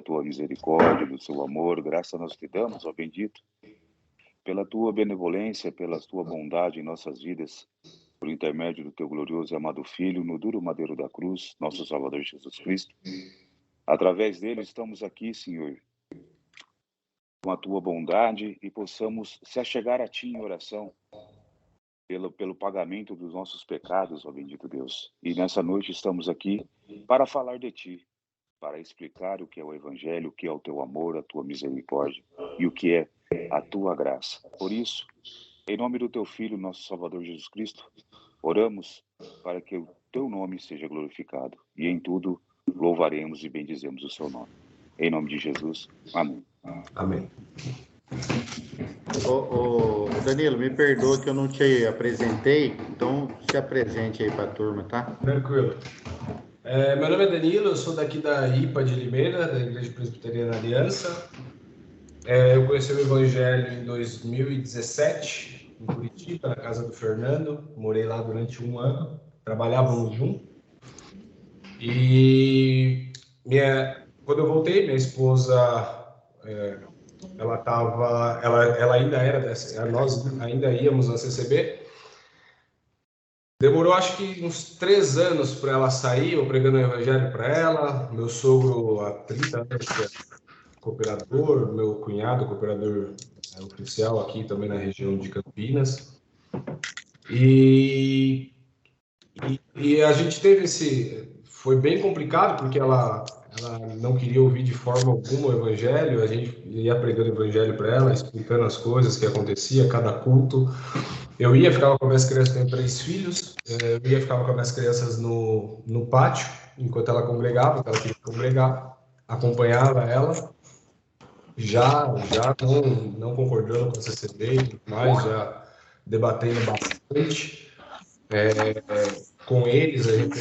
tua misericórdia, do seu amor. Graça nós te damos, ó bendito, pela tua benevolência, pela tua bondade em nossas vidas, por intermédio do teu glorioso e amado Filho, no duro madeiro da cruz, nosso Salvador Jesus Cristo. Através dele estamos aqui, Senhor, com a tua bondade, e possamos se achegar a ti em oração, pelo pagamento dos nossos pecados, ó bendito Deus. E nessa noite estamos aqui para falar de ti, para explicar o que é o Evangelho, o que é o teu amor, a tua misericórdia e o que é a tua graça. Por isso, em nome do teu Filho, nosso Salvador Jesus Cristo, oramos para que o teu nome seja glorificado e em tudo louvaremos e bendizemos o seu nome. Em nome de Jesus, amém. Amém. Ô, Danilo, me perdoa que eu não te apresentei, então se apresente aí para a turma, tá? Tranquilo. Meu nome é Danilo, eu sou daqui da IPA de Limeira, da Igreja Presbiteriana Aliança. Eu conheci o Evangelho em 2017, em Curitiba, na casa do Fernando. Morei lá durante 1 ano, trabalhávamos juntos. E quando eu voltei, minha esposa, ela ainda era nós ainda íamos na CCB. Demorou acho que uns 3 anos para ela sair, eu pregando o Evangelho para ela. Meu sogro há 30 anos que é cooperador, meu cunhado cooperador oficial aqui também na região de Campinas. E a gente teve foi bem complicado, porque ela não queria ouvir de forma alguma o Evangelho. A gente ia pregando o Evangelho para ela, explicando as coisas que acontecia, cada culto. Eu ficava com as minhas crianças, tenho 3 filhos, eu ficava com as minhas crianças no pátio, enquanto ela congregava, ela queria congregar, acompanhava ela, já não concordando com a CCB e tudo mais, já debatendo bastante com eles, a gente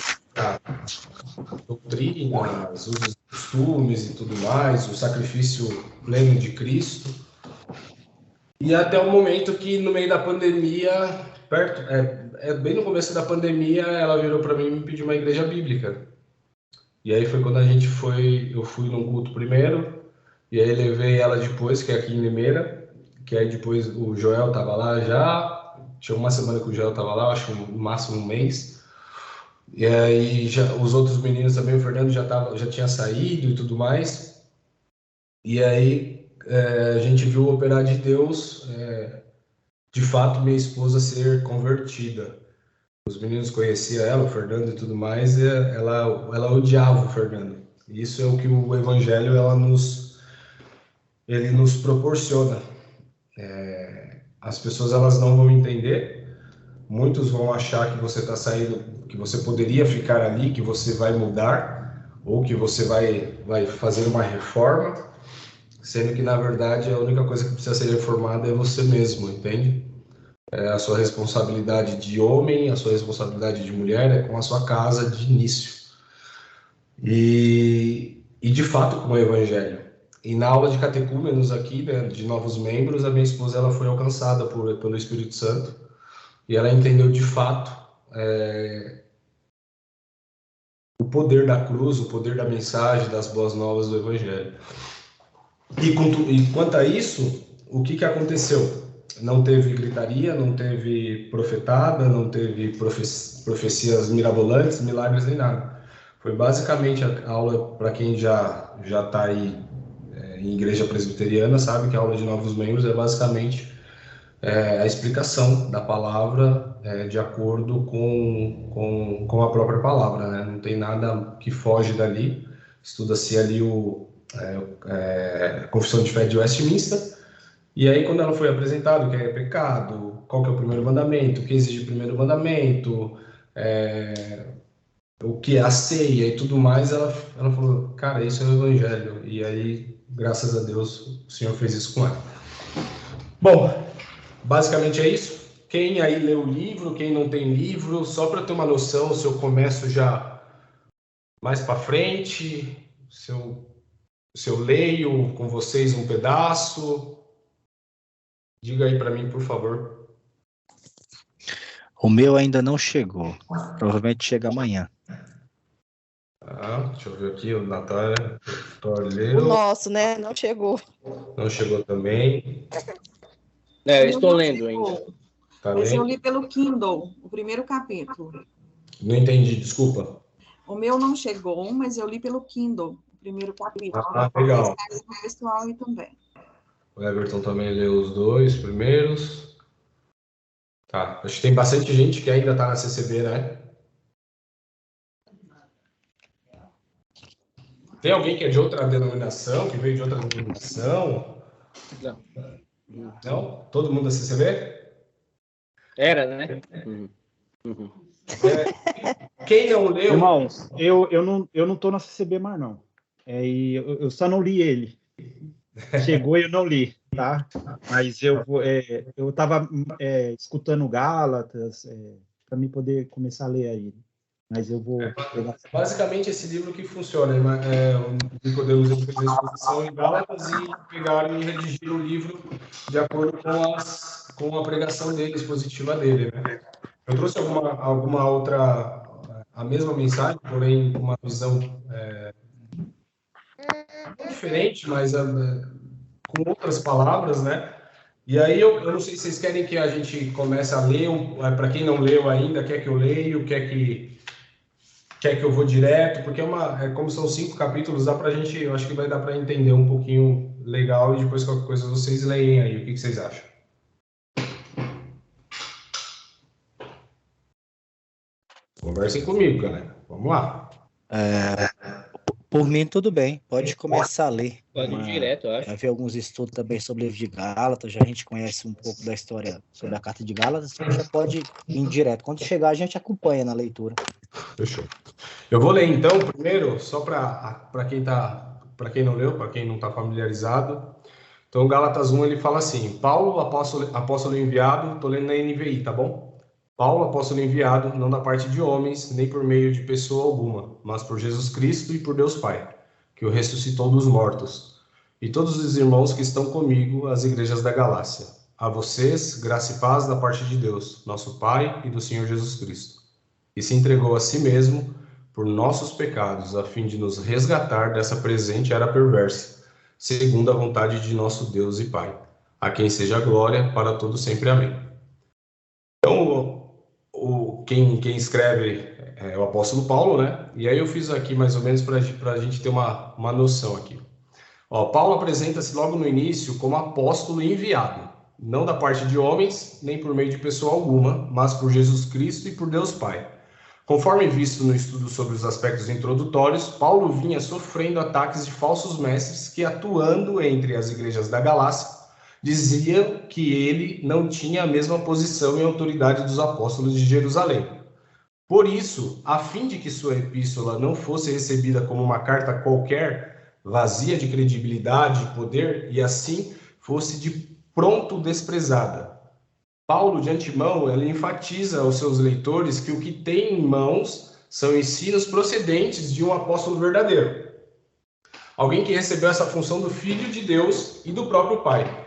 doutrinas, os costumes e tudo mais, o sacrifício pleno de Cristo. E até o momento que, no meio da pandemia, bem no começo da pandemia, ela virou para mim e me pediu uma igreja bíblica. E aí foi quando eu fui num culto primeiro, e aí levei ela depois, que é aqui em Limeira, que aí depois o Joel estava lá já, tinha 1 semana que o Joel estava lá, acho que no máximo 1 mês. E aí os outros meninos também, o Fernando já tinha saído e tudo mais. E aí a gente viu o operar de Deus, de fato, minha esposa ser convertida. Os meninos conheciam ela, o Fernando e tudo mais, e ela odiava o Fernando. Isso é o que o Evangelho ele nos proporciona. As pessoas elas não vão entender, muitos vão achar que você está saindo, que você poderia ficar ali, que você vai mudar, ou que você vai fazer uma reforma, sendo que, na verdade, a única coisa que precisa ser reformada é você mesmo, entende? A sua responsabilidade de homem, a sua responsabilidade de mulher é com a sua casa de início. E de fato, com o Evangelho. E na aula de catecúmenos aqui, né, de novos membros, a minha esposa ela foi alcançada pelo Espírito Santo, e ela entendeu de fato o poder da cruz, o poder da mensagem, das boas novas do Evangelho. E quanto a isso, o que aconteceu? Não teve gritaria, não teve profetada, não teve profecias mirabolantes, milagres nem nada. Foi basicamente a aula, para quem já está aí em igreja presbiteriana, sabe que a aula de novos membros é basicamente a explicação da palavra de acordo com a própria palavra, né? Não tem nada que foge dali. Estuda-se ali a Confissão de Fé de Westminster. E aí, quando ela foi apresentada, o que é pecado, qual que é o primeiro mandamento, o que exige o primeiro mandamento, o que é a ceia e tudo mais, ela falou, cara, isso é o Evangelho. E aí, graças a Deus, o Senhor fez isso com ela. Bom, basicamente é isso. Quem aí lê o livro, quem não tem livro, só para ter uma noção, se eu começo já mais para frente, se eu leio com vocês um pedaço... Diga aí para mim, por favor. O meu ainda não chegou. Provavelmente chega amanhã. Deixa eu ver aqui, o Natália. Vitória O leu. nosso, né? Não chegou. Não chegou também. Eu estou lendo ainda. Tá Mas eu lendo? li pelo Kindle, o primeiro capítulo. Não entendi, desculpa. O meu não chegou, mas eu li pelo Kindle, o primeiro capítulo. Legal. O pessoal aí também. O Everton também leu os 2 primeiros. Tá, acho que tem bastante gente que ainda tá na CCB, né? Tem alguém que é de outra denominação, que veio de outra denominação? Não. Não? Todo mundo da CCB? Era, né? Quem não leu... Irmãos, eu não tô na CCB mais, não. E eu só não li ele. Chegou e eu não li, tá? Mas eu tava escutando Gálatas para mim poder começar a ler aí. Mas eu vou pegar... Basicamente, esse livro que funciona, o Nicodemos ele fez a exposição em Gálatas e pegaram e redigiram o livro de acordo com a pregação dele, expositiva dele, né? Eu trouxe alguma outra, a mesma mensagem, porém com uma visão diferente, mas com outras palavras, né? E aí eu não sei se vocês querem que a gente comece a ler, para quem não leu ainda, quer que eu leia, quer que eu vou direto, porque como são 5 capítulos, dá pra gente, eu acho que vai dar para entender um pouquinho legal e depois qualquer coisa vocês leem aí, o que vocês acham? Conversem comigo, galera. Vamos lá. Por mim, tudo bem. Pode começar a ler. Pode ir direto, eu acho. Já vi alguns estudos também sobre o livro de Gálatas, já a gente conhece um pouco da história sobre a carta de Gálatas, então já pode ir direto. Quando chegar, a gente acompanha na leitura. Fechou. Eu vou ler então, primeiro, só para quem não leu, para quem não está familiarizado. Então, Gálatas 1, ele fala assim: Paulo, apóstolo enviado, estou lendo na NVI, tá bom? Paulo, apóstolo enviado, não da parte de homens, nem por meio de pessoa alguma, mas por Jesus Cristo e por Deus Pai, que o ressuscitou dos mortos. E todos os irmãos que estão comigo, as igrejas da Galácia. A vocês, graça e paz da parte de Deus, nosso Pai e do Senhor Jesus Cristo. E se entregou a si mesmo por nossos pecados, a fim de nos resgatar dessa presente era perversa, segundo a vontade de nosso Deus e Pai, a quem seja a glória para todo sempre. Amém. Então, quem escreve é o apóstolo Paulo, né? E aí eu fiz aqui mais ou menos para a gente ter uma noção aqui. Paulo apresenta-se logo no início como apóstolo enviado, não da parte de homens, nem por meio de pessoa alguma, mas por Jesus Cristo e por Deus Pai. Conforme visto no estudo sobre os aspectos introdutórios, Paulo vinha sofrendo ataques de falsos mestres que, atuando entre as igrejas da Galácia, diziam que ele não tinha a mesma posição e autoridade dos apóstolos de Jerusalém. Por isso, a fim de que sua epístola não fosse recebida como uma carta qualquer, vazia de credibilidade e poder, e assim fosse de pronto desprezada, Paulo, de antemão, ele enfatiza aos seus leitores que o que tem em mãos são ensinos procedentes de um apóstolo verdadeiro. Alguém que recebeu essa função do Filho de Deus e do próprio Pai.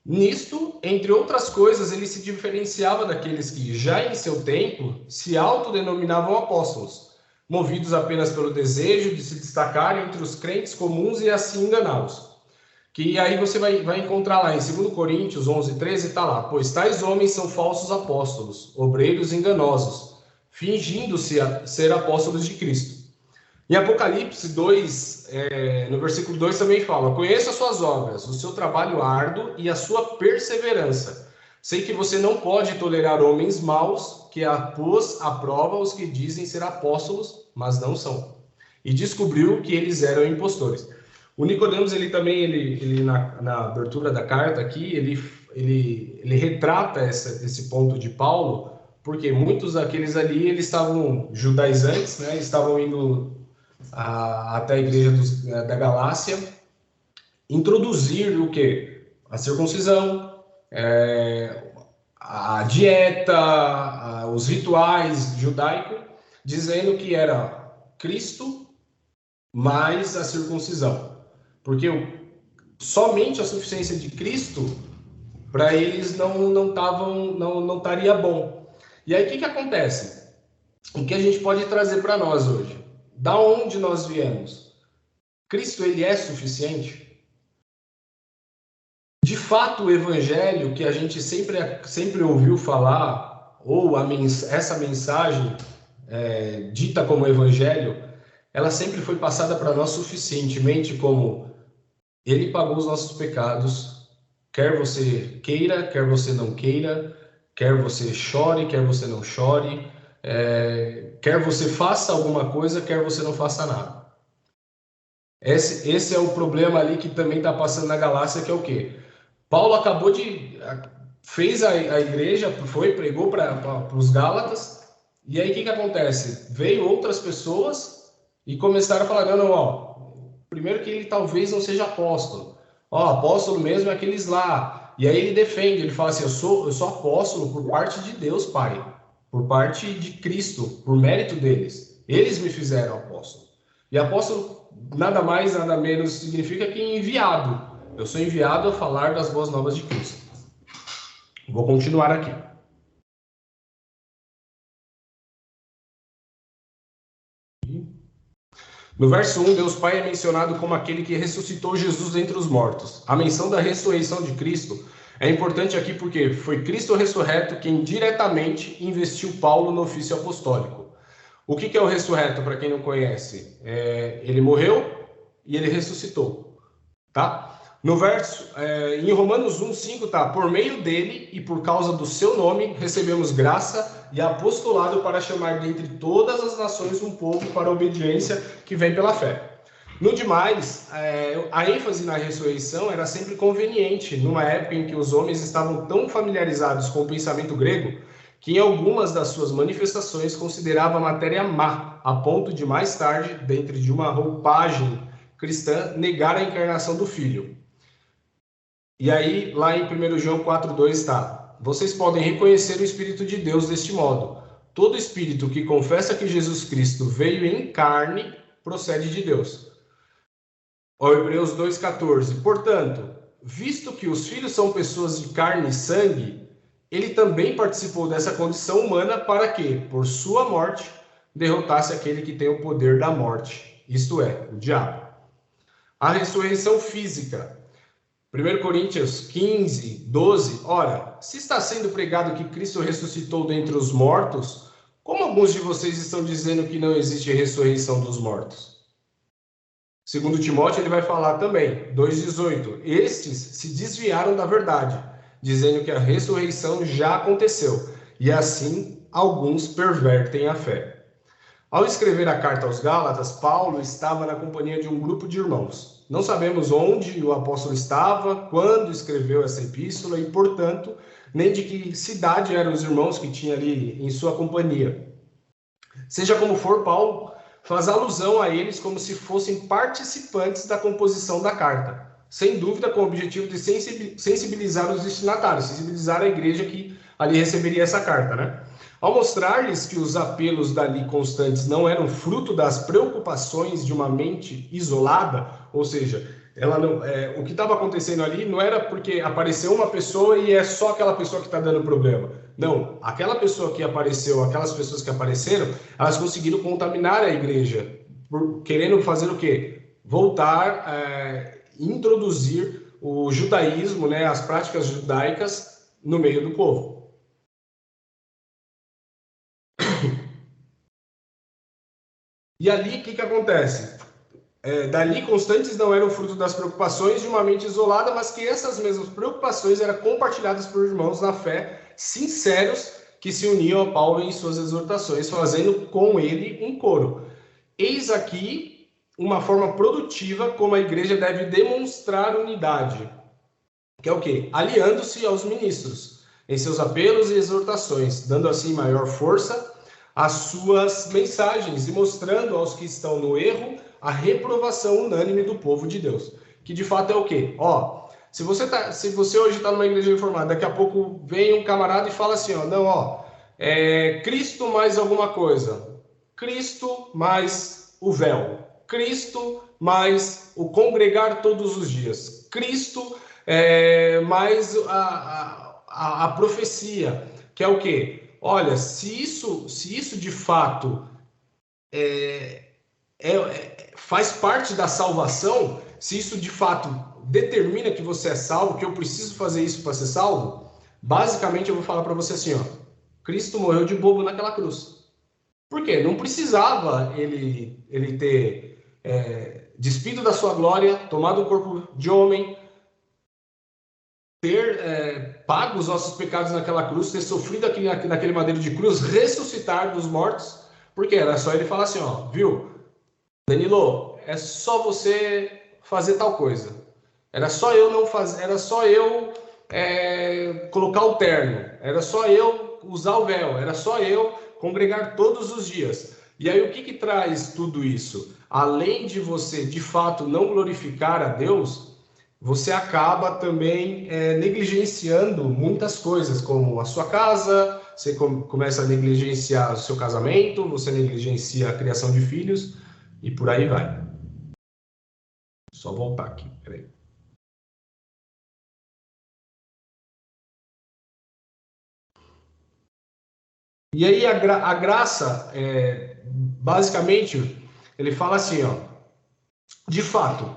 Nisto, entre outras coisas, ele se diferenciava daqueles que, já em seu tempo, se autodenominavam apóstolos, movidos apenas pelo desejo de se destacar entre os crentes comuns e assim enganá-los. Que aí você vai encontrar lá em 2 Coríntios 11:13, está lá: pois tais homens são falsos apóstolos, obreiros enganosos, fingindo-se ser apóstolos de Cristo. Em Apocalipse 2, no versículo 2 também fala: conheço as suas obras, o seu trabalho árduo e a sua perseverança. Sei que você não pode tolerar homens maus, que pôs à prova os que dizem ser apóstolos, mas não são. E descobriu que eles eram impostores. O Nicodemos, ele também, na abertura da carta aqui, ele retrata esse ponto de Paulo, porque muitos daqueles ali, eles estavam judaizantes, né? Estavam indo até a igreja da Galácia, introduzir o quê? A circuncisão, a dieta, os rituais judaicos, dizendo que era Cristo mais a circuncisão. Porque somente a suficiência de Cristo, para eles não estaria bom. E aí o que acontece? O que a gente pode trazer para nós hoje? Da onde nós viemos? Cristo, ele é suficiente? De fato, o evangelho que a gente sempre ouviu falar, ou essa mensagem dita como evangelho, ela sempre foi passada para nós suficientemente como ele pagou os nossos pecados, quer você queira, quer você não queira, quer você chore, quer você não chore, quer você faça alguma coisa, quer você não faça nada. Esse é o problema ali que também está passando na Galácia, que é o quê? Paulo fez a igreja, pregou para os Gálatas, e aí o que acontece? Veio outras pessoas e começaram a falar, não, primeiro que ele talvez não seja apóstolo. Apóstolo mesmo é aqueles lá. E aí ele defende, ele fala assim, eu sou apóstolo por parte de Deus, Pai, por parte de Cristo, por mérito deles. Eles me fizeram apóstolo. E apóstolo nada mais, nada menos significa que enviado. Eu sou enviado a falar das boas novas de Cristo. Vou continuar aqui. No verso 1, Deus Pai é mencionado como aquele que ressuscitou Jesus dentre os mortos. A menção da ressurreição de Cristo é importante aqui porque foi Cristo ressurreto quem diretamente investiu Paulo no ofício apostólico. O que é o ressurreto, para quem não conhece? Ele morreu e ele ressuscitou. Tá? No verso, em Romanos 1:5 tá, por meio dele e por causa do seu nome, recebemos graça e apostolado para chamar dentre todas as nações um povo para a obediência que vem pela fé. No demais, a ênfase na ressurreição era sempre conveniente, numa época em que os homens estavam tão familiarizados com o pensamento grego, que em algumas das suas manifestações considerava a matéria má, a ponto de mais tarde, dentro de uma roupagem cristã, negar a encarnação do Filho. E aí, lá em 1 João 4,2 está, vocês podem reconhecer o Espírito de Deus deste modo. Todo espírito que confessa que Jesus Cristo veio em carne, procede de Deus. Ó, Hebreus 2,14, portanto, visto que os filhos são pessoas de carne e sangue, ele também participou dessa condição humana para que, por sua morte, derrotasse aquele que tem o poder da morte, isto é, o diabo. A ressurreição física. 1 Coríntios 15:12, ora, se está sendo pregado que Cristo ressuscitou dentre os mortos, como alguns de vocês estão dizendo que não existe ressurreição dos mortos? Segundo Timóteo, ele vai falar também, 2:18, estes se desviaram da verdade, dizendo que a ressurreição já aconteceu, e assim alguns pervertem a fé. Ao escrever a carta aos Gálatas, Paulo estava na companhia de um grupo de irmãos. Não sabemos onde o apóstolo estava, quando escreveu essa epístola e, portanto, nem de que cidade eram os irmãos que tinha ali em sua companhia. Seja como for, Paulo faz alusão a eles como se fossem participantes da composição da carta, sem dúvida com o objetivo de sensibilizar os destinatários, sensibilizar a igreja que ali receberia essa carta, né? Ao mostrar-lhes que os apelos dali constantes não eram fruto das preocupações de uma mente isolada, ou seja, o que estava acontecendo ali não era porque apareceu uma pessoa e é só aquela pessoa que está dando problema. Não, aquela pessoa que apareceu, aquelas pessoas que apareceram, elas conseguiram contaminar a igreja, querendo fazer o quê? Voltar, introduzir o judaísmo, né, as práticas judaicas no meio do povo. E ali, o que acontece? Dali, constantes não eram fruto das preocupações de uma mente isolada, mas que essas mesmas preocupações eram compartilhadas por irmãos na fé, sinceros, que se uniam a Paulo em suas exortações, fazendo com ele um coro. Eis aqui uma forma produtiva como a igreja deve demonstrar unidade, que é o quê? Aliando-se aos ministros, em seus apelos e exortações, dando assim maior força às suas mensagens e mostrando aos que estão no erro a reprovação unânime do povo de Deus. Que de fato é o quê? Se você hoje está numa igreja reformada, daqui a pouco vem um camarada e fala assim, Cristo mais alguma coisa, Cristo mais o véu, Cristo mais o congregar todos os dias, Cristo mais a profecia, que é o quê? Olha, se isso de fato faz parte da salvação, se isso de fato determina que você é salvo, que eu preciso fazer isso para ser salvo, basicamente eu vou falar para você assim, ó, Cristo morreu de bobo naquela cruz. Por quê? Não precisava ele ter despido da sua glória, tomado o corpo de homem, ter pago os nossos pecados naquela cruz, ter sofrido naquele madeiro de cruz, ressuscitar dos mortos, porque era só ele falar assim, ó, viu, Danilo, é só você fazer tal coisa. Era só eu não fazer, era só eu colocar o terno, era só eu usar o véu, era só eu congregar todos os dias. E aí o que traz tudo isso? Além de você, de fato, não glorificar a Deus, você acaba também negligenciando muitas coisas, como a sua casa, você começa a negligenciar o seu casamento, você negligencia a criação de filhos, e por aí vai. Só voltar aqui, peraí. E aí a graça, basicamente, ele fala assim, ó, de fato,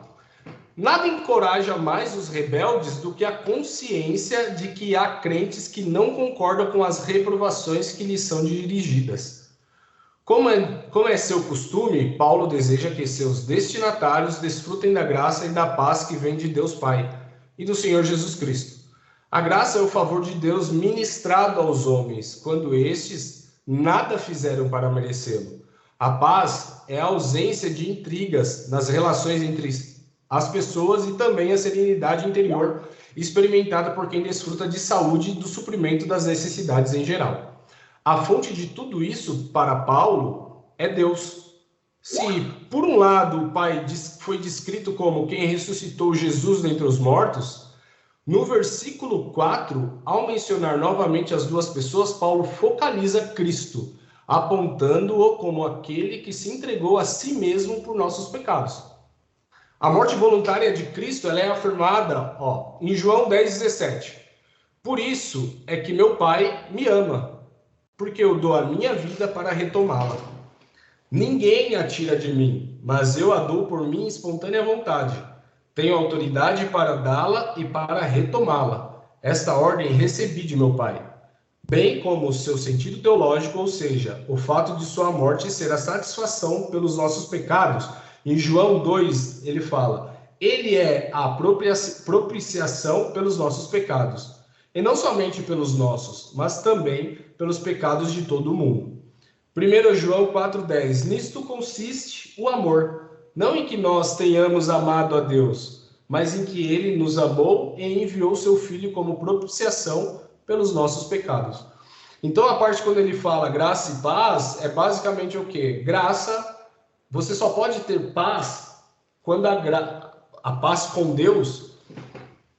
nada encoraja mais os rebeldes do que a consciência de que há crentes que não concordam com as reprovações que lhes são dirigidas. Como é seu costume, Paulo deseja que seus destinatários desfrutem da graça e da paz que vem de Deus Pai e do Senhor Jesus Cristo. A graça é o favor de Deus ministrado aos homens, quando estes nada fizeram para merecê-lo. A paz é a ausência de intrigas nas relações entre as pessoas e também a serenidade interior experimentada por quem desfruta de saúde e do suprimento das necessidades em geral. A fonte de tudo isso, para Paulo, é Deus. Se, por um lado, o Pai foi descrito como quem ressuscitou Jesus dentre os mortos, no versículo 4, ao mencionar novamente as duas pessoas, Paulo focaliza Cristo, apontando-o como aquele que se entregou a si mesmo por nossos pecados. A morte voluntária de Cristo ela é afirmada em João 10,17. Por isso é que meu Pai me ama, porque eu dou a minha vida para retomá-la. Ninguém a tira de mim, mas eu a dou por minha espontânea vontade. Tenho autoridade para dá-la e para retomá-la. Esta ordem recebi de meu Pai, bem como o seu sentido teológico, ou seja, o fato de sua morte ser a satisfação pelos nossos pecados. Em João 2, ele fala, ele é a propiciação pelos nossos pecados. E não somente pelos nossos, mas também pelos pecados de todo o mundo. 1 João 4,10, nisto consiste o amor. Não em que nós tenhamos amado a Deus, mas em que ele nos amou e enviou seu Filho como propiciação pelos nossos pecados. Então, a parte quando ele fala graça e paz, é basicamente o quê? Graça, você só pode ter paz quando a paz com Deus,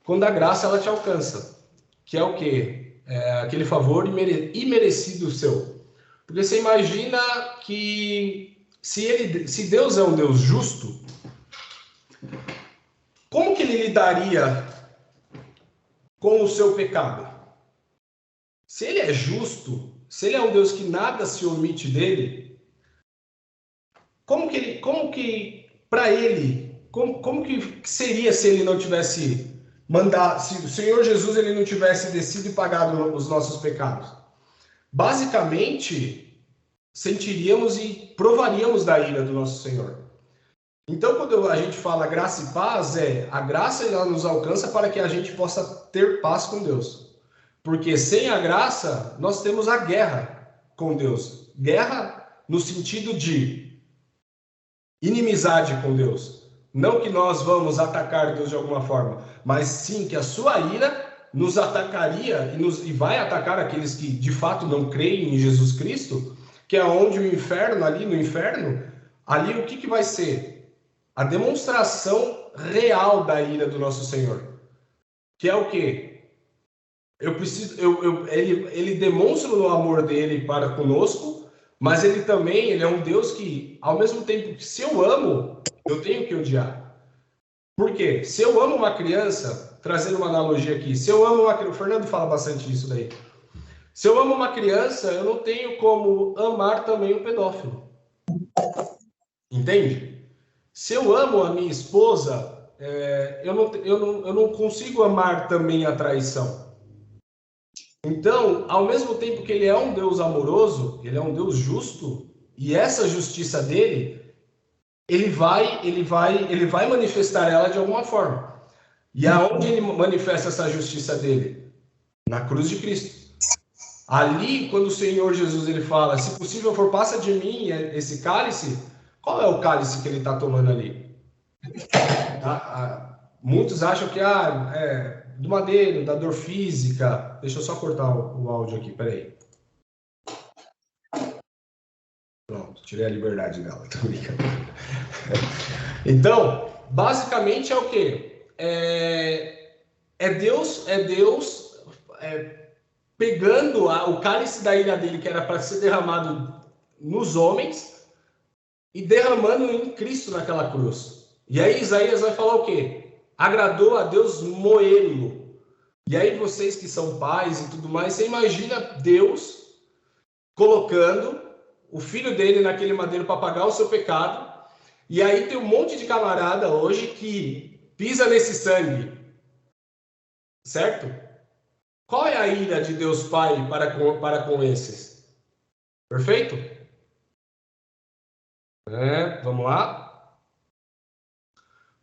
quando a graça ela te alcança. Que é o quê? É aquele favor imerecido seu. Porque você imagina que se Deus é um Deus justo, como que ele lidaria com o seu pecado? Se ele é justo, se ele é um Deus que nada se omite dele, como que seria se ele não tivesse mandado, se o Senhor Jesus ele não tivesse descido e pagado os nossos pecados? Basicamente, sentiríamos e provaríamos da ira do nosso Senhor. Então, quando a gente fala graça e paz, a graça ela nos alcança para que a gente possa ter paz com Deus. Porque sem a graça, nós temos a guerra com Deus. Guerra no sentido de inimizade com Deus. Não que nós vamos atacar Deus de alguma forma, mas sim que a sua ira nos atacaria e vai atacar aqueles que de fato não creem em Jesus Cristo, que é onde o inferno, ali no inferno, ali o que vai ser? A demonstração real da ira do nosso Senhor. Que é o quê? Ele demonstra o amor dele para conosco, mas ele é um Deus que, ao mesmo tempo que se eu amo, eu tenho que odiar. Por quê? Se eu amo uma criança, trazendo uma analogia aqui, se eu amo uma criança, o Fernando fala bastante isso daí. Se eu amo uma criança, eu não tenho como amar também um pedófilo. Entende? Se eu amo a minha esposa, eu não consigo amar também a traição. Então, ao mesmo tempo que ele é um Deus amoroso, ele é um Deus justo, e essa justiça dele, ele vai manifestar ela de alguma forma. E aonde ele manifesta essa justiça dele? Na cruz de Cristo. Ali, quando o Senhor Jesus ele fala, se possível for, passa de mim esse cálice, qual é o cálice que ele está tomando ali? Muitos acham que é do madeiro, da dor física. Deixa eu só cortar o áudio aqui, peraí. Pronto, tirei a liberdade dela, tô brincando. Então, basicamente é o quê? É Deus pegando o cálice da ira dele, que era para ser derramado nos homens, e derramando em Cristo naquela cruz. E aí Isaías vai falar o quê? Agradou a Deus moê-lo. E aí vocês que são pais e tudo mais, você imagina Deus colocando o filho dele naquele madeiro para pagar o seu pecado, e aí tem um monte de camarada hoje que pisa nesse sangue, certo? Qual é a ira de Deus Pai para com esses? Perfeito? Vamos lá.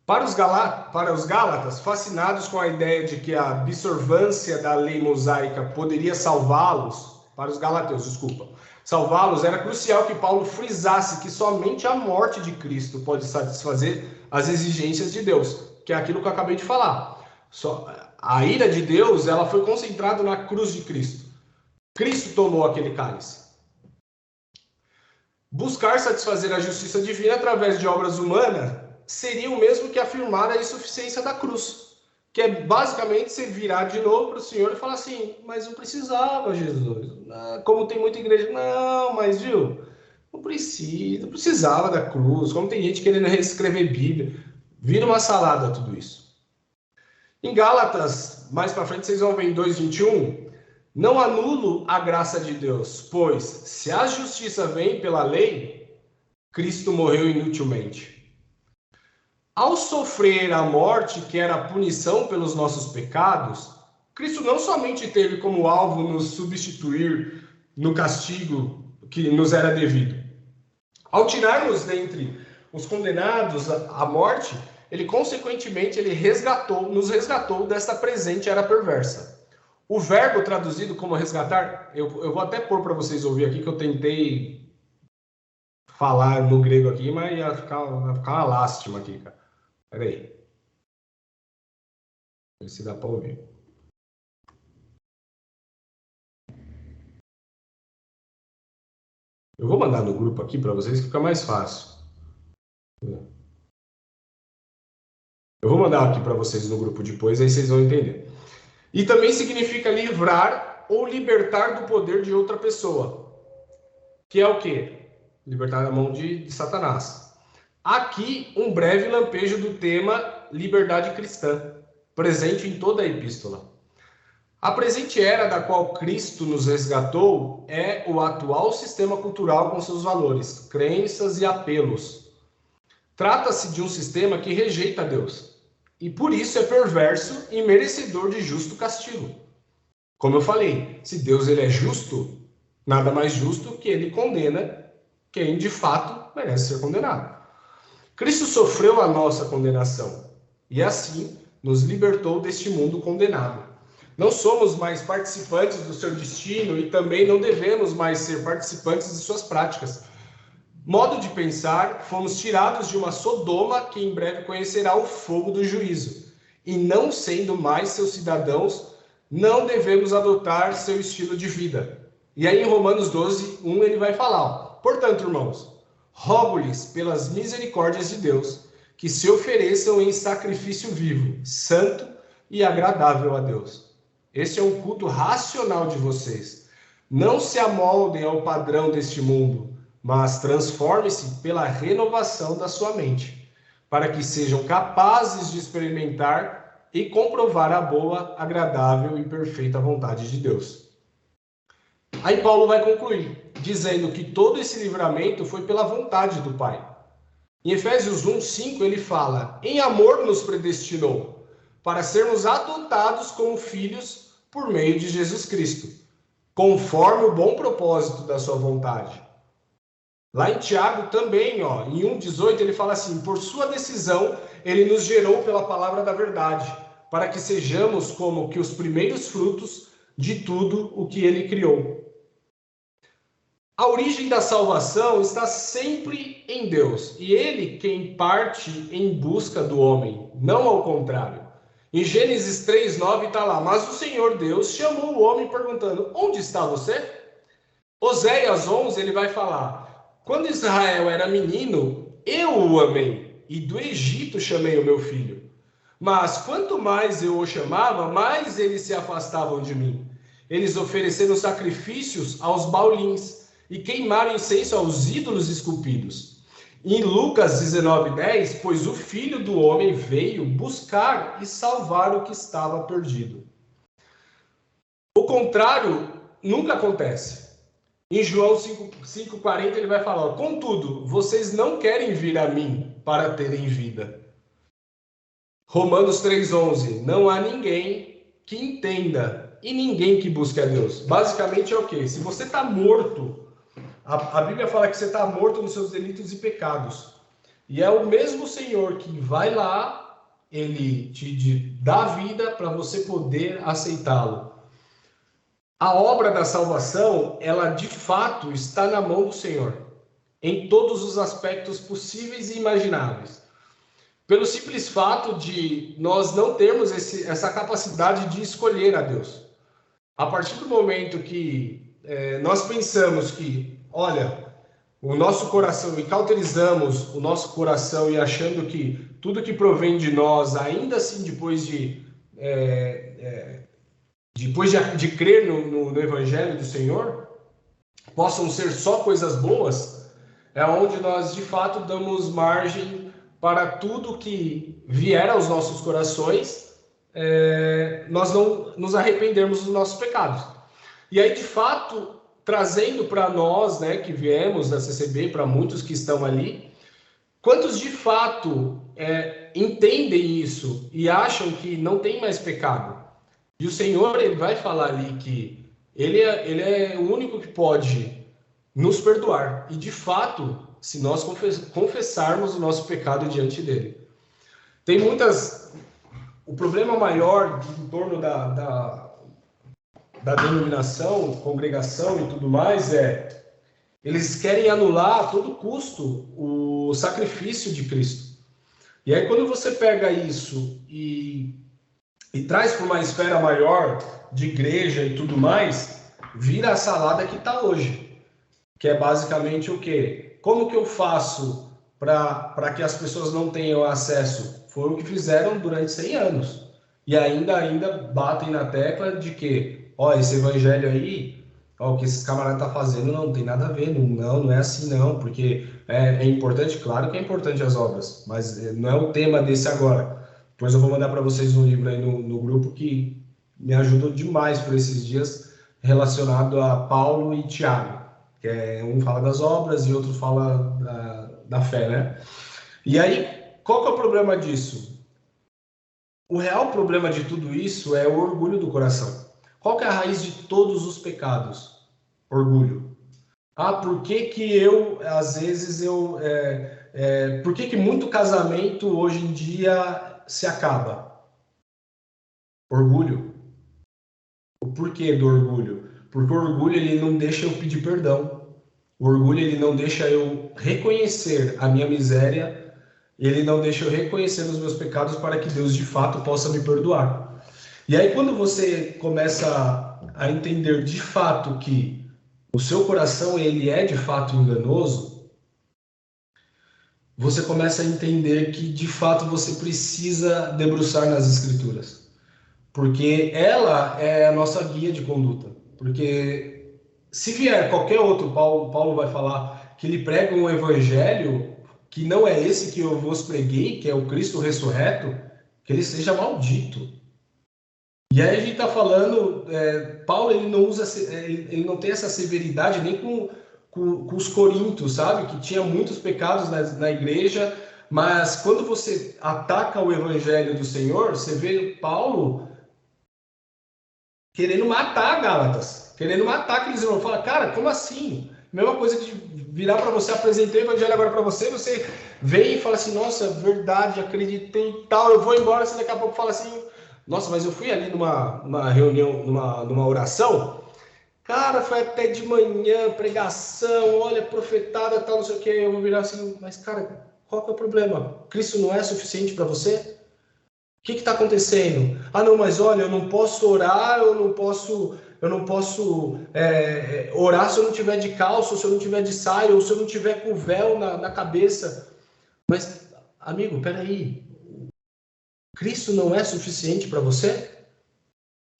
Para os Gálatas, fascinados com a ideia de que a observância da lei mosaica poderia salvá-los, para os galateus, desculpa, salvá-los, era crucial que Paulo frisasse que somente a morte de Cristo pode satisfazer as exigências de Deus, que é aquilo que eu acabei de falar. A ira de Deus, ela foi concentrada na cruz de Cristo. Cristo tomou aquele cálice. Buscar satisfazer a justiça divina através de obras humanas seria o mesmo que afirmar a insuficiência da cruz, que é basicamente você virar de novo para o Senhor e falar assim, mas não precisava, Jesus. Como tem muita igreja, não, mas viu, não precisava da cruz, como tem gente querendo reescrever Bíblia, vira uma salada tudo isso. Em Gálatas, mais para frente, vocês vão ver em 2:21, não anulo a graça de Deus, pois se a justiça vem pela lei, Cristo morreu inutilmente. Ao sofrer a morte, que era a punição pelos nossos pecados, Cristo não somente teve como alvo nos substituir no castigo que nos era devido. Ao tirar-nos dentre os condenados à morte, ele consequentemente nos resgatou desta presente era perversa. O verbo traduzido como resgatar, eu vou até pôr para vocês ouvir aqui, que eu tentei falar no grego aqui, mas ia ficar uma lástima aqui, cara. Espera aí. Ver se dá para ouvir. Eu vou mandar no grupo aqui para vocês que fica mais fácil. Eu vou mandar aqui para vocês no grupo depois, aí vocês vão entender. E também significa livrar ou libertar do poder de outra pessoa. Que é o quê? Libertar da mão de Satanás. Aqui, um breve lampejo do tema liberdade cristã, presente em toda a epístola. A presente era da qual Cristo nos resgatou é o atual sistema cultural com seus valores, crenças e apelos. Trata-se de um sistema que rejeita Deus, e por isso é perverso e merecedor de justo castigo. Como eu falei, se Deus ele é justo, nada mais justo que ele condena quem de fato merece ser condenado. Cristo sofreu a nossa condenação e assim nos libertou deste mundo condenado. Não somos mais participantes do seu destino e também não devemos mais ser participantes de suas práticas. Modo de pensar, fomos tirados de uma Sodoma que em breve conhecerá o fogo do juízo. E não sendo mais seus cidadãos, não devemos adotar seu estilo de vida. E aí em Romanos 12:1 ele vai falar, portanto, irmãos, rogo-lhes pelas misericórdias de Deus, que se ofereçam em sacrifício vivo, santo e agradável a Deus. Este é o culto racional de vocês. Não se amoldem ao padrão deste mundo, mas transformem-se pela renovação da sua mente, para que sejam capazes de experimentar e comprovar a boa, agradável e perfeita vontade de Deus. Aí Paulo vai concluir, dizendo que todo esse livramento foi pela vontade do Pai. Em Efésios 1:5 ele fala: em amor nos predestinou para sermos adotados como filhos por meio de Jesus Cristo, conforme o bom propósito da sua vontade. Lá em Tiago também, em 1:18 ele fala assim: por sua decisão ele nos gerou pela palavra da verdade, para que sejamos como que os primeiros frutos de tudo o que ele criou. A origem da salvação está sempre em Deus, e ele quem parte em busca do homem, não ao contrário. Em Gênesis 3:9 está lá: mas o Senhor Deus chamou o homem perguntando: onde está você? Oséias 11 ele vai falar: quando Israel era menino, eu o amei, e do Egito chamei o meu filho. Mas quanto mais eu o chamava, mais eles se afastavam de mim. Eles ofereceram sacrifícios aos baulins e queimaram incenso aos ídolos esculpidos. Em Lucas 19:10, pois o Filho do Homem veio buscar e salvar o que estava perdido. O contrário nunca acontece. Em João 5:40 ele vai falar: contudo, vocês não querem vir a mim para terem vida. Romanos 3:11, não há ninguém que entenda e ninguém que busque a Deus. Basicamente é o quê? Se você está morto, a Bíblia fala que você está morto nos seus delitos e pecados. E é o mesmo Senhor que vai lá, ele te dá vida para você poder aceitá-lo. A obra da salvação, ela de fato está na mão do Senhor, em todos os aspectos possíveis e imagináveis. Pelo simples fato de nós não termos essa capacidade de escolher a Deus. A partir do momento que nós pensamos que, olha, o nosso coração, e cauterizamos o nosso coração e achando que tudo que provém de nós, ainda assim, depois de crer no Evangelho do Senhor, possam ser só coisas boas, é onde nós, de fato, damos margem para tudo que vier aos nossos corações, nós não nos arrependermos dos nossos pecados. E aí, de fato, trazendo para nós, né, que viemos da CCB, para muitos que estão ali, quantos de fato entendem isso e acham que não tem mais pecado? E o Senhor, ele vai falar ali que ele é o único que pode nos perdoar. E, de fato, se nós confessarmos o nosso pecado diante dele. Tem muitas... O problema maior em torno da denominação, congregação e tudo mais eles querem anular a todo custo o sacrifício de Cristo. E aí quando você pega isso e traz para uma esfera maior de igreja e tudo mais, vira a salada que está hoje. Que é basicamente o quê? Como que eu faço para que as pessoas não tenham acesso? Foi o que fizeram durante 100 anos. E ainda batem na tecla de que, esse evangelho aí, o que esse camarada está fazendo não tem nada a ver, não é assim não, porque é importante, claro que é importante as obras, mas não é o tema desse agora. Depois eu vou mandar para vocês um livro aí no grupo que me ajudou demais por esses dias, relacionado a Paulo e Tiago, que um fala das obras e outro fala da fé, né? E aí, qual que é o problema disso? O real problema de tudo isso é o orgulho do coração. Qual que é a raiz de todos os pecados? Orgulho. Por que às vezes, por que muito casamento hoje em dia se acaba? Orgulho. O porquê do orgulho? Porque o orgulho, ele não deixa eu pedir perdão. O orgulho, ele não deixa eu reconhecer a minha miséria, ele não deixa eu reconhecer os meus pecados para que Deus, de fato, possa me perdoar. E aí, quando você começa a entender, de fato, que o seu coração, ele é, de fato, enganoso, você começa a entender que, de fato, você precisa debruçar nas Escrituras. Porque ela é a nossa guia de conduta. Porque se vier qualquer outro, Paulo vai falar que ele prega um evangelho que não é esse que eu vos preguei, que é o Cristo ressurreto, que ele seja maldito. E aí a gente está falando, Paulo ele não tem essa severidade nem com com os coríntios, sabe? Que tinha muitos pecados na igreja, mas quando você ataca o evangelho do Senhor, você vê Paulo querendo matar Gálatas, querendo matar aqueles irmãos. Fala, cara, como assim? Mesma coisa que virar para você, apresentei o evangelho agora para você, você vem e fala assim, nossa, verdade, acreditei e tal, eu vou embora, você daqui a pouco fala assim, nossa, mas eu fui ali numa reunião, numa oração, cara, foi até de manhã, pregação, olha, profetada, tal, não sei o que, eu vou virar assim, mas cara, qual que é o problema? Cristo não é suficiente para você? O que está acontecendo? Ah, não, mas olha, eu não posso orar, eu não posso orar se eu não tiver de calça, ou se eu não tiver de saia, ou se eu não tiver com véu na cabeça. Mas, amigo, peraí. Cristo não é suficiente para você?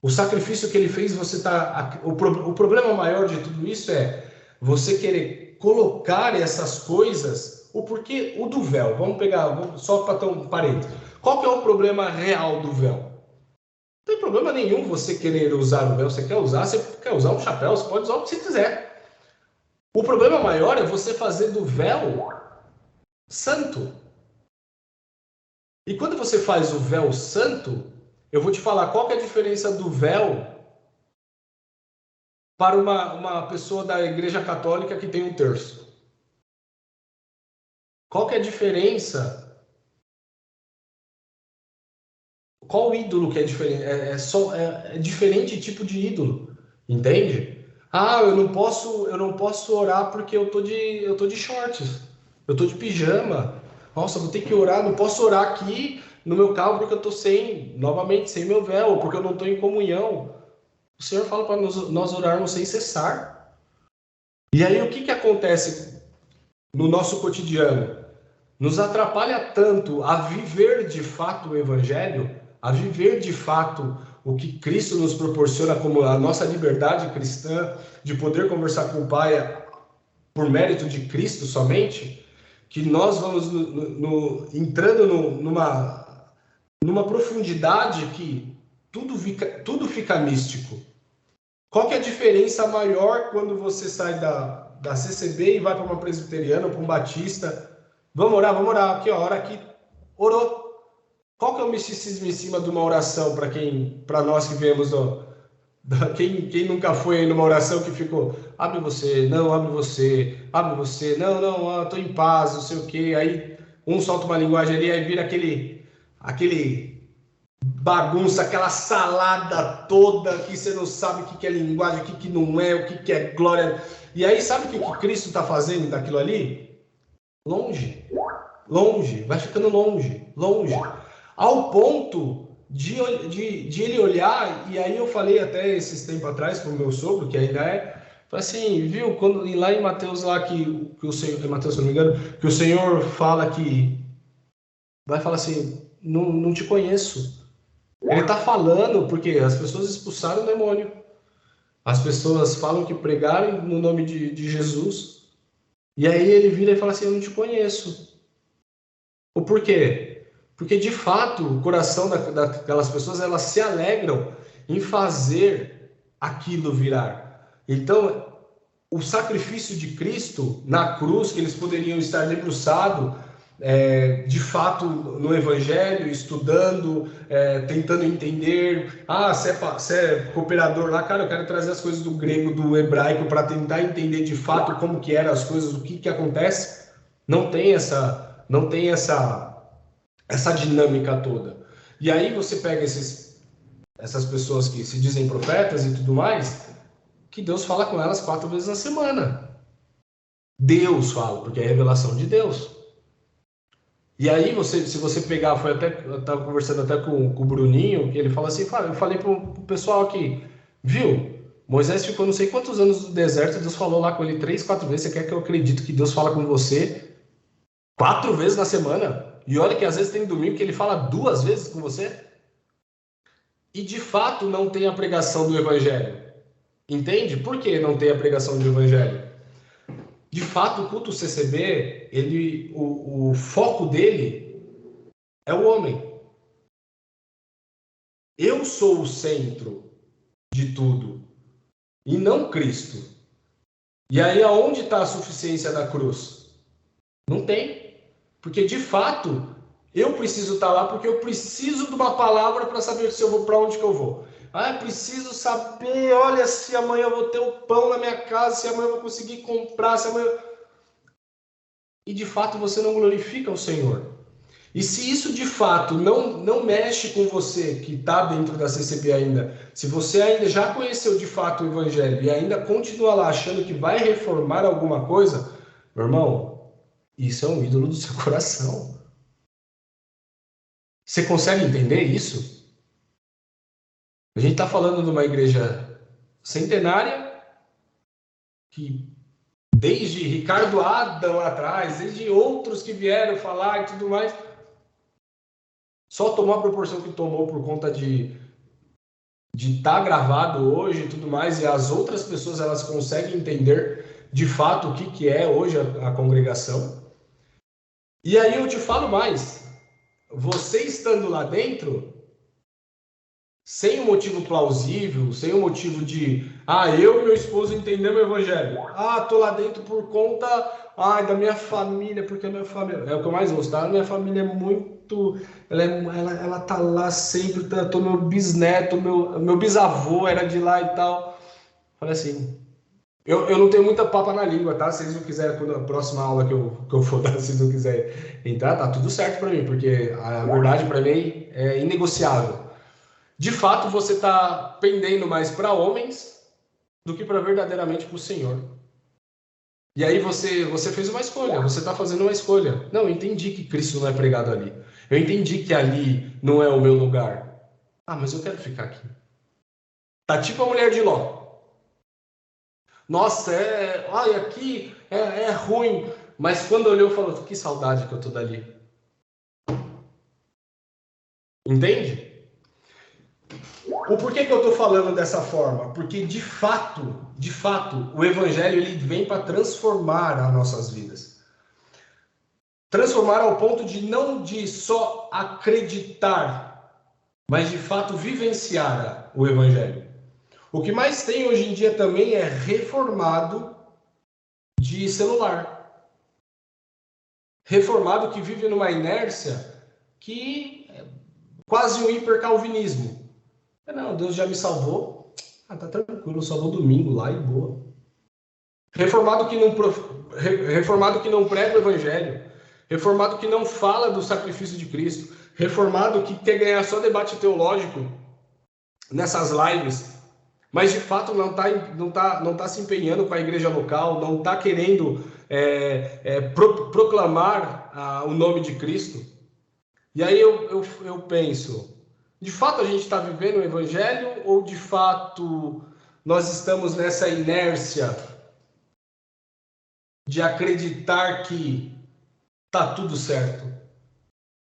O sacrifício que ele fez, você tá. O problema maior de tudo isso é você querer colocar essas coisas. O porquê? O do véu. Vamos pegar, só para ter um parênteses. Qual que é o problema real do véu? Não tem problema nenhum você querer usar o véu. Você quer usar um chapéu, você pode usar o que você quiser. O problema maior é você fazer do véu santo. E quando você faz o véu santo, eu vou te falar qual que é a diferença do véu para uma pessoa da Igreja Católica que tem um terço. Qual que é a diferença? Qual ídolo que é diferente? É diferente tipo de ídolo, entende? Ah, eu não posso orar porque eu tô de shorts, eu tô de pijama. Nossa, vou ter que orar, não posso orar aqui no meu carro porque eu tô sem meu véu, porque eu não tô em comunhão. O Senhor fala para nós orarmos sem cessar. E aí o que acontece no nosso cotidiano? Nos atrapalha tanto a viver de fato o Evangelho, a viver de fato o que Cristo nos proporciona como a nossa liberdade cristã, de poder conversar com o Pai por mérito de Cristo somente, que nós vamos entrando numa profundidade que tudo fica místico. Qual que é a diferença maior quando você sai da CCB e vai para uma presbiteriana, para um batista? Vamos orar aqui, ó, ora aqui, orou. Qual que é o misticismo em cima de uma oração para nós que viemos quem nunca foi numa oração que ficou, abre você, não, não, tô em paz, não sei o quê, aí um solta uma linguagem ali, aí vira aquele bagunça, aquela salada toda que você não sabe o que é linguagem, o que não é, o que é glória. E aí sabe o que Cristo está fazendo daquilo ali? Longe, vai ficando longe, ao ponto de ele olhar, e aí eu falei até esses tempos atrás para o meu sogro, que ainda falei assim, viu, quando lá em Mateus, lá que o Senhor, em Mateus, se não me engano, que o Senhor fala que, vai falar assim, não te conheço. Ele está falando porque as pessoas expulsaram o demônio, as pessoas falam que pregaram no nome de Jesus, e aí ele vira e fala assim, eu não te conheço. O porquê? Porque, de fato, o coração daquelas pessoas, elas se alegram em fazer aquilo virar. Então, o sacrifício de Cristo na cruz, que eles poderiam estar debruçados, de fato, no Evangelho, estudando, tentando entender. Ah, você é cooperador lá, cara, eu quero trazer as coisas do grego, do hebraico, para tentar entender de fato como que eram as coisas, o que acontece. Não tem essa dinâmica toda. E aí você pega essas pessoas que se dizem profetas e tudo mais, que Deus fala com elas 4 vezes na semana. Deus fala, porque é a revelação de Deus. E aí, se você pegar, eu estava conversando até com o Bruninho, que ele fala assim, eu falei pro pessoal aqui, viu, Moisés ficou não sei quantos anos no deserto, Deus falou lá com ele 3, 4 vezes, você quer que eu acredite que Deus fala com você 4 vezes na semana? E olha que às vezes tem domingo que ele fala 2 vezes com você. E de fato não tem a pregação do Evangelho. Entende? Por que não tem a pregação do Evangelho? De fato, o culto CCB, o foco dele é o homem. Eu sou o centro de tudo. E não Cristo. E aí, aonde está a suficiência da cruz? Não tem. Porque, de fato, eu preciso estar lá porque eu preciso de uma palavra para saber se eu vou para onde que eu vou. Ah, eu preciso saber, olha, se amanhã eu vou ter o pão na minha casa, se amanhã eu vou conseguir comprar, se amanhã... E, de fato, você não glorifica o Senhor. E se isso, de fato, não mexe com você, que está dentro da CCB ainda, se você ainda já conheceu, de fato, o Evangelho e ainda continua lá achando que vai reformar alguma coisa, meu irmão, isso é um ídolo do seu coração. Você consegue entender isso? A gente está falando de uma igreja centenária que, desde Ricardo Adam lá atrás, desde outros que vieram falar e tudo mais, só tomou a proporção que tomou por conta de estar gravado hoje e tudo mais, e as outras pessoas elas conseguem entender de fato o que é hoje a congregação. E aí eu te falo mais, você estando lá dentro, sem um motivo plausível, sem um motivo de eu e meu esposo entendemos o Evangelho. Tô lá dentro por conta da minha família, porque a minha família... É o que eu mais gosto, tá? A minha família é muito... Ela tá lá sempre, tô meu bisneto, meu bisavô era de lá e tal. Falei assim, eu não tenho muita papa na língua, tá? Se vocês não quiserem, quando a próxima aula que eu for dar, se vocês não quiserem entrar, tá tudo certo para mim, porque a verdade para mim é inegociável. De fato, você está pendendo mais para homens do que para verdadeiramente para o Senhor. E aí você fez uma escolha, você está fazendo uma escolha. Não, eu entendi que Cristo não é pregado ali. Eu entendi que ali não é o meu lugar. Mas eu quero ficar aqui. Tá tipo a mulher de Ló. Nossa, aqui é ruim. Mas quando olhou, falou, que saudade que eu tô dali. Entende? O porquê que eu estou falando dessa forma? Porque, de fato, o Evangelho ele vem para transformar as nossas vidas. Transformar ao ponto de não de só acreditar, mas, de fato, vivenciar o Evangelho. O que mais tem hoje em dia também é reformado de celular. Reformado que vive numa inércia que é quase um hipercalvinismo. Não, Deus já me salvou. Tá tranquilo, eu só vou domingo lá e boa. Reformado que não prega o Evangelho. Reformado que não fala do sacrifício de Cristo. Reformado que quer ganhar só debate teológico nessas lives. Mas de fato não tá se empenhando com a igreja local, não está querendo proclamar o nome de Cristo. E aí eu penso... De fato a gente está vivendo o Evangelho ou de fato nós estamos nessa inércia de acreditar que está tudo certo?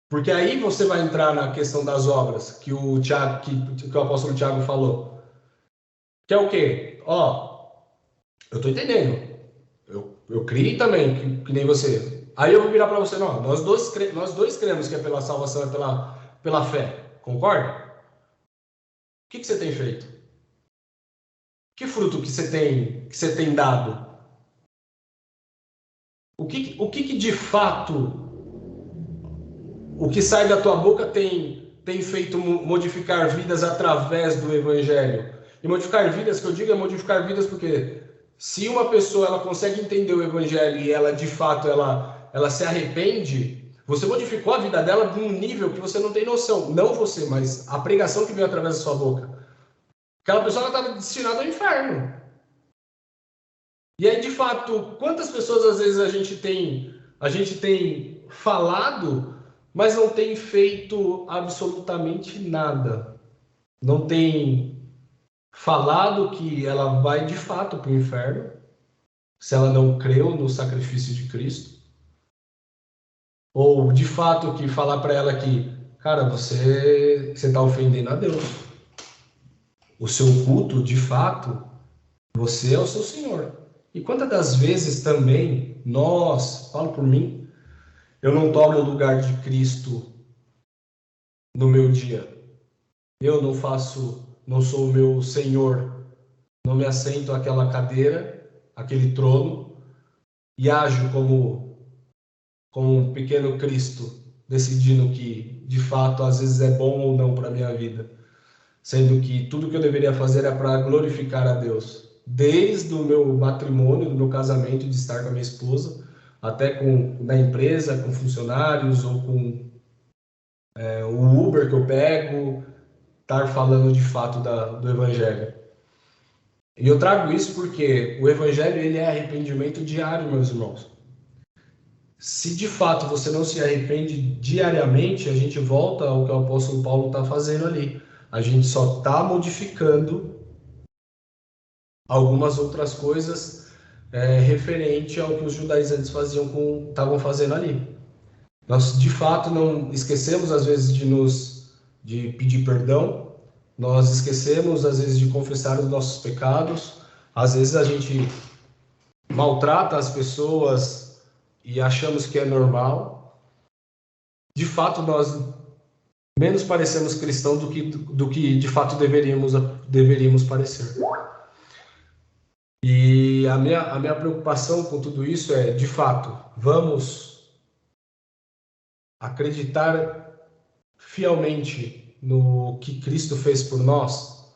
Porque aí você vai entrar na questão das obras que o apóstolo Tiago falou. Que é o quê? Eu estou entendendo. Eu criei também, que nem você. Aí eu vou virar para você, não, nós dois cremos que é pela salvação, é pela fé. Concorda? O que você tem feito? Que fruto que você tem dado? O que de fato o que sai da tua boca tem feito modificar vidas através do Evangelho? E modificar vidas, que eu digo é modificar vidas porque se uma pessoa ela consegue entender o Evangelho e ela de fato ela se arrepende, você modificou a vida dela de um nível que você não tem noção. Não você, mas a pregação que veio através da sua boca. Aquela pessoa estava destinada ao inferno. E aí, de fato, quantas pessoas às vezes a gente tem falado, mas não tem feito absolutamente nada. Não tem falado que ela vai de fato para o inferno, se ela não creu no sacrifício de Cristo. Ou, de fato, que falar para ela que, cara, você está ofendendo a Deus. O seu culto, de fato, você é o seu Senhor. E quantas das vezes também falo por mim, eu não tomo o lugar de Cristo no meu dia. Eu não sou o meu Senhor, não me assento àquela cadeira, aquele trono e ajo como um pequeno Cristo, decidindo que, de fato, às vezes é bom ou não para a minha vida, sendo que tudo que eu deveria fazer é para glorificar a Deus, desde o meu matrimônio, do meu casamento, de estar com a minha esposa, até na empresa, com funcionários ou com o Uber que eu pego, estar falando de fato do Evangelho. E eu trago isso porque o Evangelho ele é arrependimento diário, meus irmãos. Se de fato você não se arrepende diariamente, a gente volta ao que o apóstolo Paulo está fazendo ali. A gente só está modificando algumas outras coisas referente ao que os judaizantes estavam fazendo ali. Nós, de fato, não esquecemos, às vezes, de pedir perdão. Nós esquecemos, às vezes, de confessar os nossos pecados. Às vezes, a gente maltrata as pessoas e achamos que é normal. De fato, nós menos parecemos cristãos do que de fato deveríamos parecer. E a minha preocupação com tudo isso é, de fato, vamos acreditar fielmente no que Cristo fez por nós.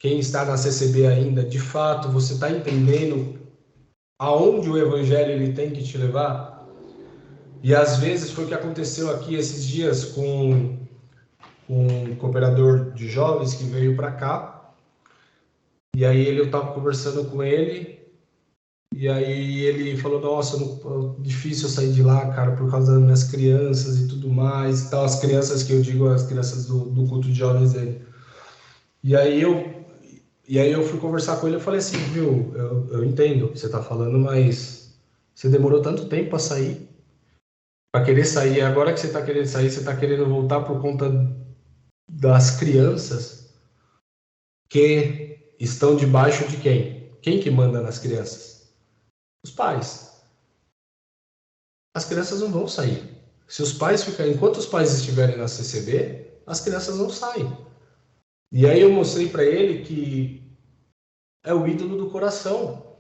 Quem está na CCB ainda, de fato, você está entendendo aonde o Evangelho ele tem que te levar? E às vezes foi o que aconteceu aqui esses dias com um cooperador de jovens que veio para cá. E aí eu estava conversando com ele. E aí ele falou, nossa, difícil eu sair de lá, cara, por causa das minhas crianças e tudo mais. Tal, as crianças que eu digo, as crianças do culto de jovens dele. E aí eu fui conversar com ele, eu falei assim, viu, eu entendo o que você está falando, mas você demorou tanto tempo para sair, para querer sair. Agora que você está querendo sair, você está querendo voltar por conta das crianças que estão debaixo de quem? Quem que manda nas crianças? Os pais. As crianças não vão sair. Se os pais ficarem, enquanto os pais estiverem na CCB, as crianças não saem. E aí eu mostrei para ele que é o ídolo do coração.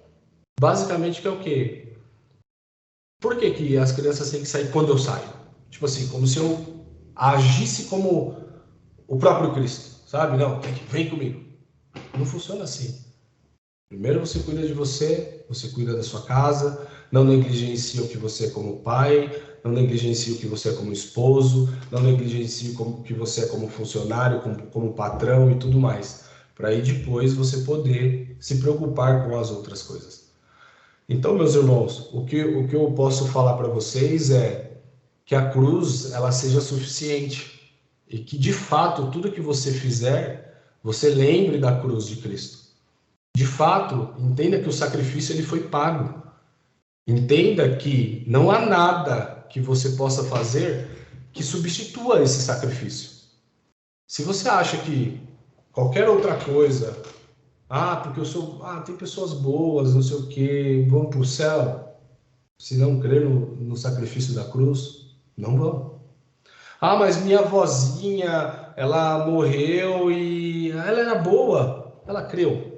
Basicamente que é o quê? Por que as crianças têm que sair quando eu saio? Tipo assim, como se eu agisse como o próprio Cristo, sabe? Não, vem comigo. Não funciona assim. Primeiro você cuida de você cuida da sua casa, não negligencia o que você é como pai, não negligencia o que você é como esposo, não negligencia o que você é como funcionário, como patrão e tudo mais, para aí depois você poder se preocupar com as outras coisas. Então, meus irmãos, o que eu posso falar para vocês é que a cruz ela seja suficiente e que de fato tudo que você fizer, você lembre da cruz de Cristo. De fato, entenda que o sacrifício ele foi pago. Entenda que não há nada que você possa fazer que substitua esse sacrifício. Se você acha que qualquer outra coisa, porque tem pessoas boas, não sei o que, vão para o céu, se não crer no sacrifício da cruz, não vão. Mas minha avózinha, ela morreu e ela era boa, ela creu.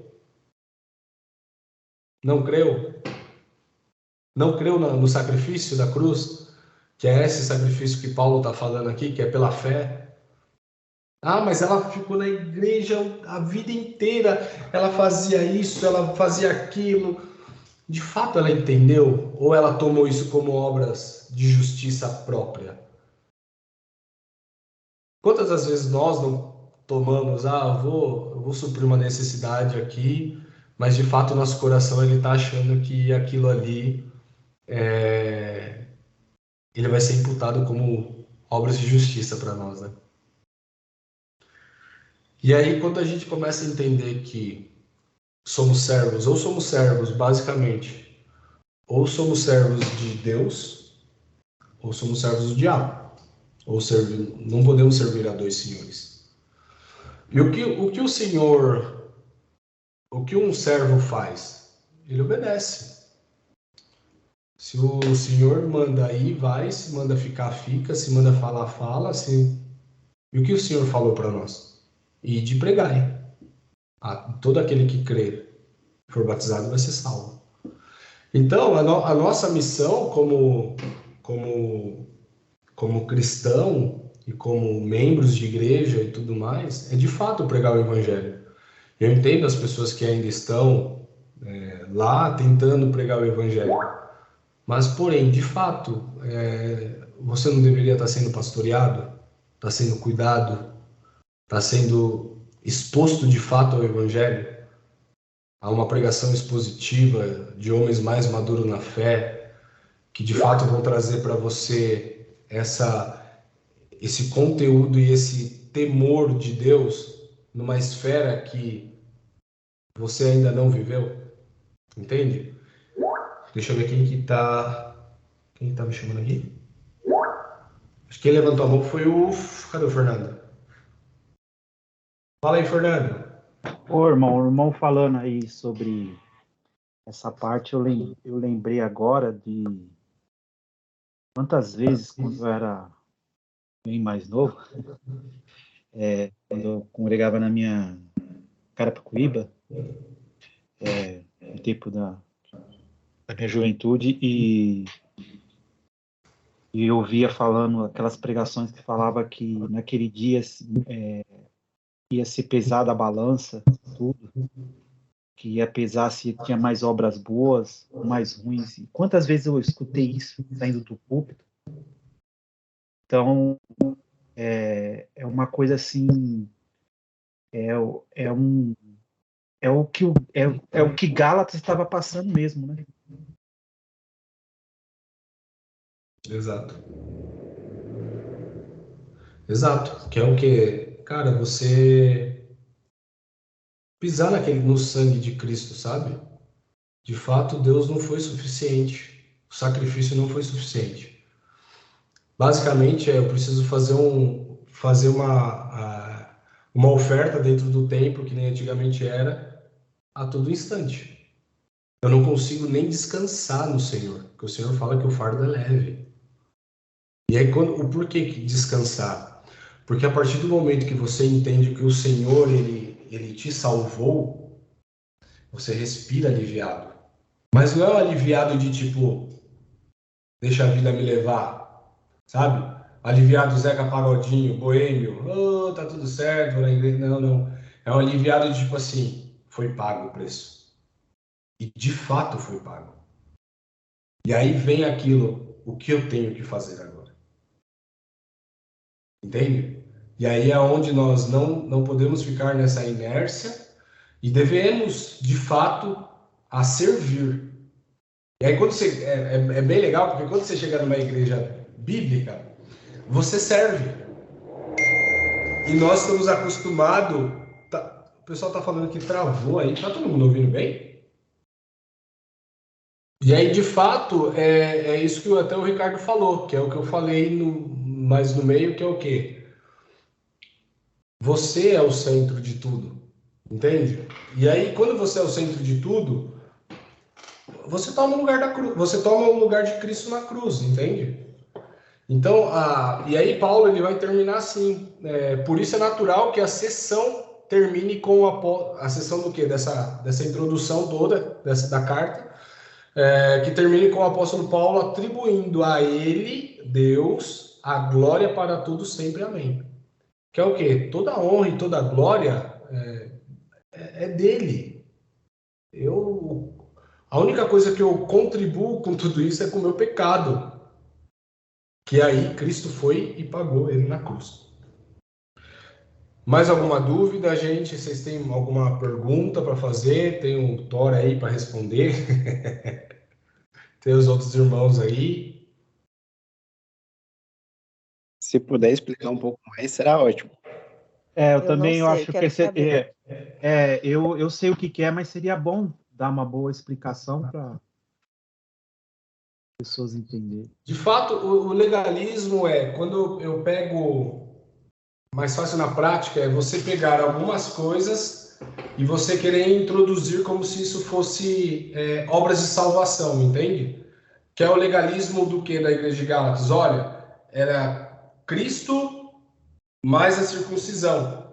Não creu? Não creu no sacrifício da cruz? Que é esse sacrifício que Paulo está falando aqui, que é pela fé. Mas ela ficou na igreja a vida inteira. Ela fazia isso, ela fazia aquilo. De fato ela entendeu? Ou ela tomou isso como obras de justiça própria? Quantas das vezes nós não tomamos, eu vou suprir uma necessidade aqui, mas de fato o nosso coração ele está achando que aquilo ali ele vai ser imputado como obras de justiça para nós, né? E aí quando a gente começa a entender que somos servos basicamente, ou somos servos de Deus, ou somos servos do diabo, não podemos servir a dois senhores. E o que um servo faz? Ele obedece. Se o Senhor manda ir, vai. Se manda ficar, fica. Se manda falar, fala. E o que o Senhor falou para nós? Ide e pregai. Todo aquele que crer, for batizado, vai ser salvo. Então, a nossa missão como cristão e como membros de igreja e tudo mais é de fato pregar o evangelho. Eu entendo as pessoas que ainda estão lá tentando pregar o evangelho, mas porém, de fato, você não deveria estar sendo pastoreado, estar sendo cuidado, estar sendo exposto de fato ao evangelho, a uma pregação expositiva de homens mais maduros na fé, que de fato vão trazer para você esse conteúdo e esse temor de Deus numa esfera que você ainda não viveu, entende? Deixa eu ver quem tá me chamando aqui. Acho que quem levantou a mão foi cadê o Fernando? Fala aí, Fernando. Ô, irmão, o irmão falando aí sobre essa parte, eu lembrei agora de quantas vezes, quando eu era bem mais novo, quando eu congregava na minha Carapicuíba, no tempo da minha juventude, e eu ouvia falando aquelas pregações que falava que naquele dia ia ser pesada a balança, tudo, que ia pesar se tinha mais obras boas ou mais ruins. E quantas vezes eu escutei isso saindo do púlpito? Então, é uma coisa assim, é o que Gálatas estava passando mesmo, né? Exato, que é o que, cara, você pisar no sangue de Cristo, sabe? De fato, Deus não foi suficiente, o sacrifício não foi suficiente. Basicamente, eu preciso fazer uma oferta dentro do templo, que nem antigamente era, a todo instante. Eu não consigo nem descansar no Senhor, porque o Senhor fala que o fardo é leve. E aí, o porquê que descansar? Porque a partir do momento que você entende que o Senhor, ele te salvou, você respira aliviado. Mas não é um aliviado de tipo, deixa a vida me levar, sabe? Aliviado Zeca Pagodinho, boêmio, tá tudo certo, na igreja. Não. É um aliviado de tipo assim, foi pago o preço. E de fato foi pago. E aí vem aquilo, o que eu tenho que fazer agora? Entende? E aí é onde nós não podemos ficar nessa inércia e devemos, de fato, a servir. E aí quando você é bem legal, porque quando você chega numa igreja bíblica, você serve. E nós estamos acostumados. O pessoal está falando que travou aí. Tá todo mundo ouvindo bem? E aí, de fato, é isso que até o Ricardo falou, que é o que eu falei mais no meio, que é o quê? Você é o centro de tudo, entende? E aí, quando você é o centro de tudo, você toma o lugar da cruz, você toma o lugar de Cristo na cruz, entende? Então, e aí Paulo ele vai terminar assim. Por isso é natural que a sessão termine com a sessão do quê? Dessa introdução toda da carta, que termine com o apóstolo Paulo atribuindo a ele, Deus, a glória para todos sempre. Amém. Que é o quê? Toda a honra e toda a glória é dele. A única coisa que eu contribuo com tudo isso é com o meu pecado. Que aí Cristo foi e pagou ele na cruz. Mais alguma dúvida, gente? Vocês têm alguma pergunta para fazer? Tem o Thor aí para responder. Tem os outros irmãos aí. Se puder explicar um pouco mais, será ótimo. Eu também acho que eu sei o que é, mas seria bom dar uma boa explicação para pessoas entenderem. De fato, o legalismo quando eu pego mais fácil na prática, é você pegar algumas coisas e você querer introduzir como se isso fosse obras de salvação, entende? Que é o legalismo do que da igreja de Gálatas? Olha, era Cristo mais a circuncisão.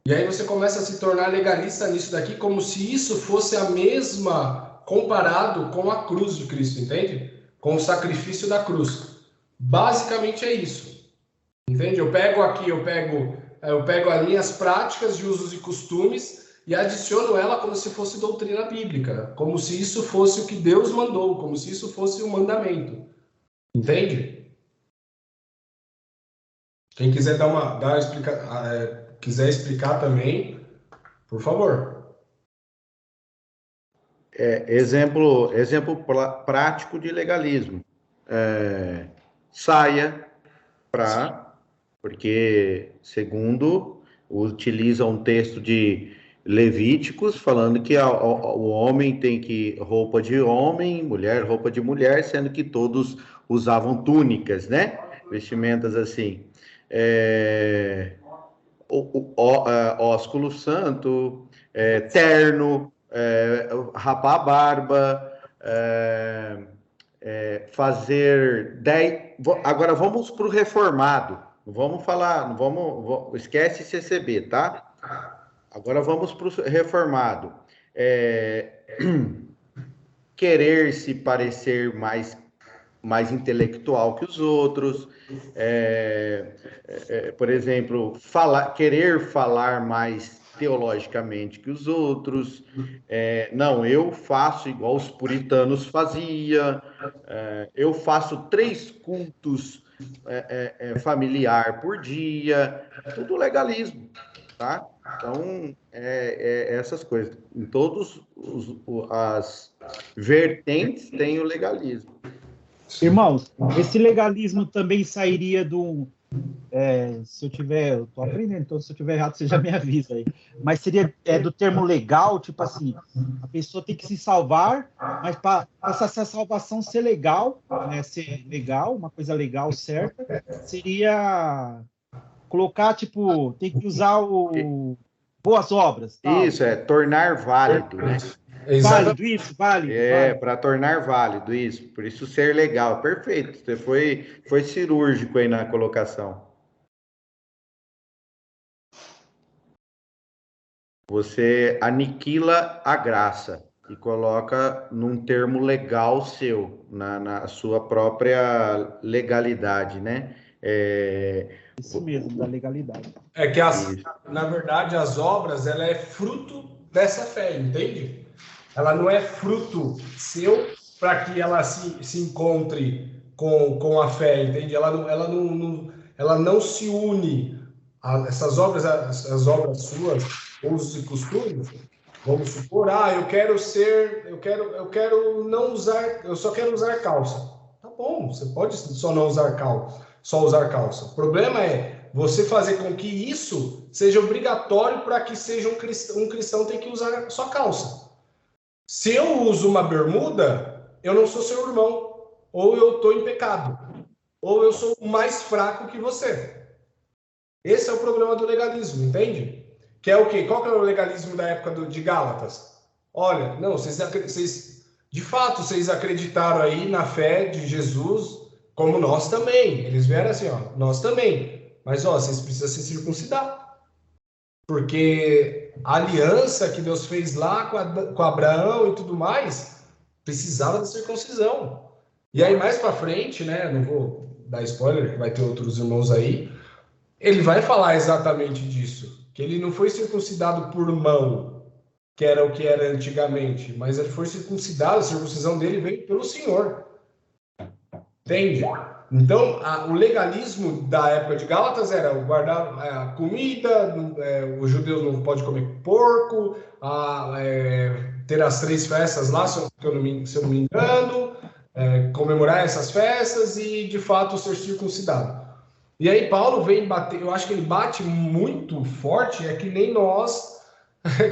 E aí você começa a se tornar legalista nisso daqui, como se isso fosse a mesma comparado com a cruz de Cristo, entende? Com o sacrifício da cruz. Basicamente é isso. Entende? Eu pego as minhas práticas de usos e costumes e adiciono ela como se fosse doutrina bíblica, como se isso fosse o que Deus mandou, como se isso fosse um mandamento. Entende? Quem quiser quiser explicar também, por favor. Exemplo prático de legalismo. Saia porque, segundo, utiliza um texto de Levíticos, falando que o homem tem que roupa de homem, mulher roupa de mulher, sendo que todos usavam túnicas, né? Vestimentas assim. Ósculo santo, terno, rapar a barba, fazer 10. Agora vamos para o reformado. Esquece CCB, tá? Agora vamos para o reformado. Querer se parecer mais intelectual que os outros, por exemplo, querer falar mais teologicamente que os outros, não, eu faço igual os puritanos faziam, eu faço 3 cultos familiar por dia, tudo legalismo, tá? Então, essas coisas. Em todas as vertentes tem o legalismo. Irmãos, esse legalismo também sairia do... se eu tô aprendendo, então se eu tiver errado, você já me avisa aí. Mas seria do termo legal, tipo assim, a pessoa tem que se salvar, mas para essa salvação ser legal, né, ser legal, uma coisa legal, certa, seria colocar, tipo, tem que usar o boas obras. Tal. Isso, tornar válido, né? Válido, isso, válido. Para tornar válido, isso. Por isso ser legal. Perfeito. Você foi cirúrgico aí na colocação. Você aniquila a graça e coloca num termo legal seu, na sua própria legalidade, né? Isso mesmo, da legalidade. Na verdade, as obras, ela é fruto dessa fé, entende? Ela não é fruto seu para que ela se encontre com a fé, entende? Ela não se une a essas obras, as obras suas, usos e costumes. Vamos supor, eu quero não usar, eu só quero usar calça. Tá bom, você pode só não usar calça, só usar calça. O problema é você fazer com que isso seja obrigatório para que seja um cristão tem que usar só calça. Se eu uso uma bermuda, eu não sou seu irmão, ou eu estou em pecado, ou eu sou mais fraco que você. Esse é o problema do legalismo, entende? Que é o quê? Qual que é o legalismo da época de Gálatas? Olha, não, de fato, vocês acreditaram aí na fé de Jesus, como nós também. Eles vieram assim, nós também. Mas, vocês precisam se circuncidar. Porque a aliança que Deus fez lá com Abraão e tudo mais, precisava da circuncisão. E aí, mais para frente, né, não vou dar spoiler, vai ter outros irmãos aí, ele vai falar exatamente disso, que ele não foi circuncidado por mão, que era o que era antigamente, mas ele foi circuncidado, a circuncisão dele veio pelo Senhor. Entende? Então, o legalismo da época de Gálatas era guardar a comida, os judeus não podem comer porco, ter as 3 festas lá, se eu não me engano, comemorar essas festas e, de fato, ser circuncidado. E aí Paulo vem bater, eu acho que ele bate muito forte, é que nem nós,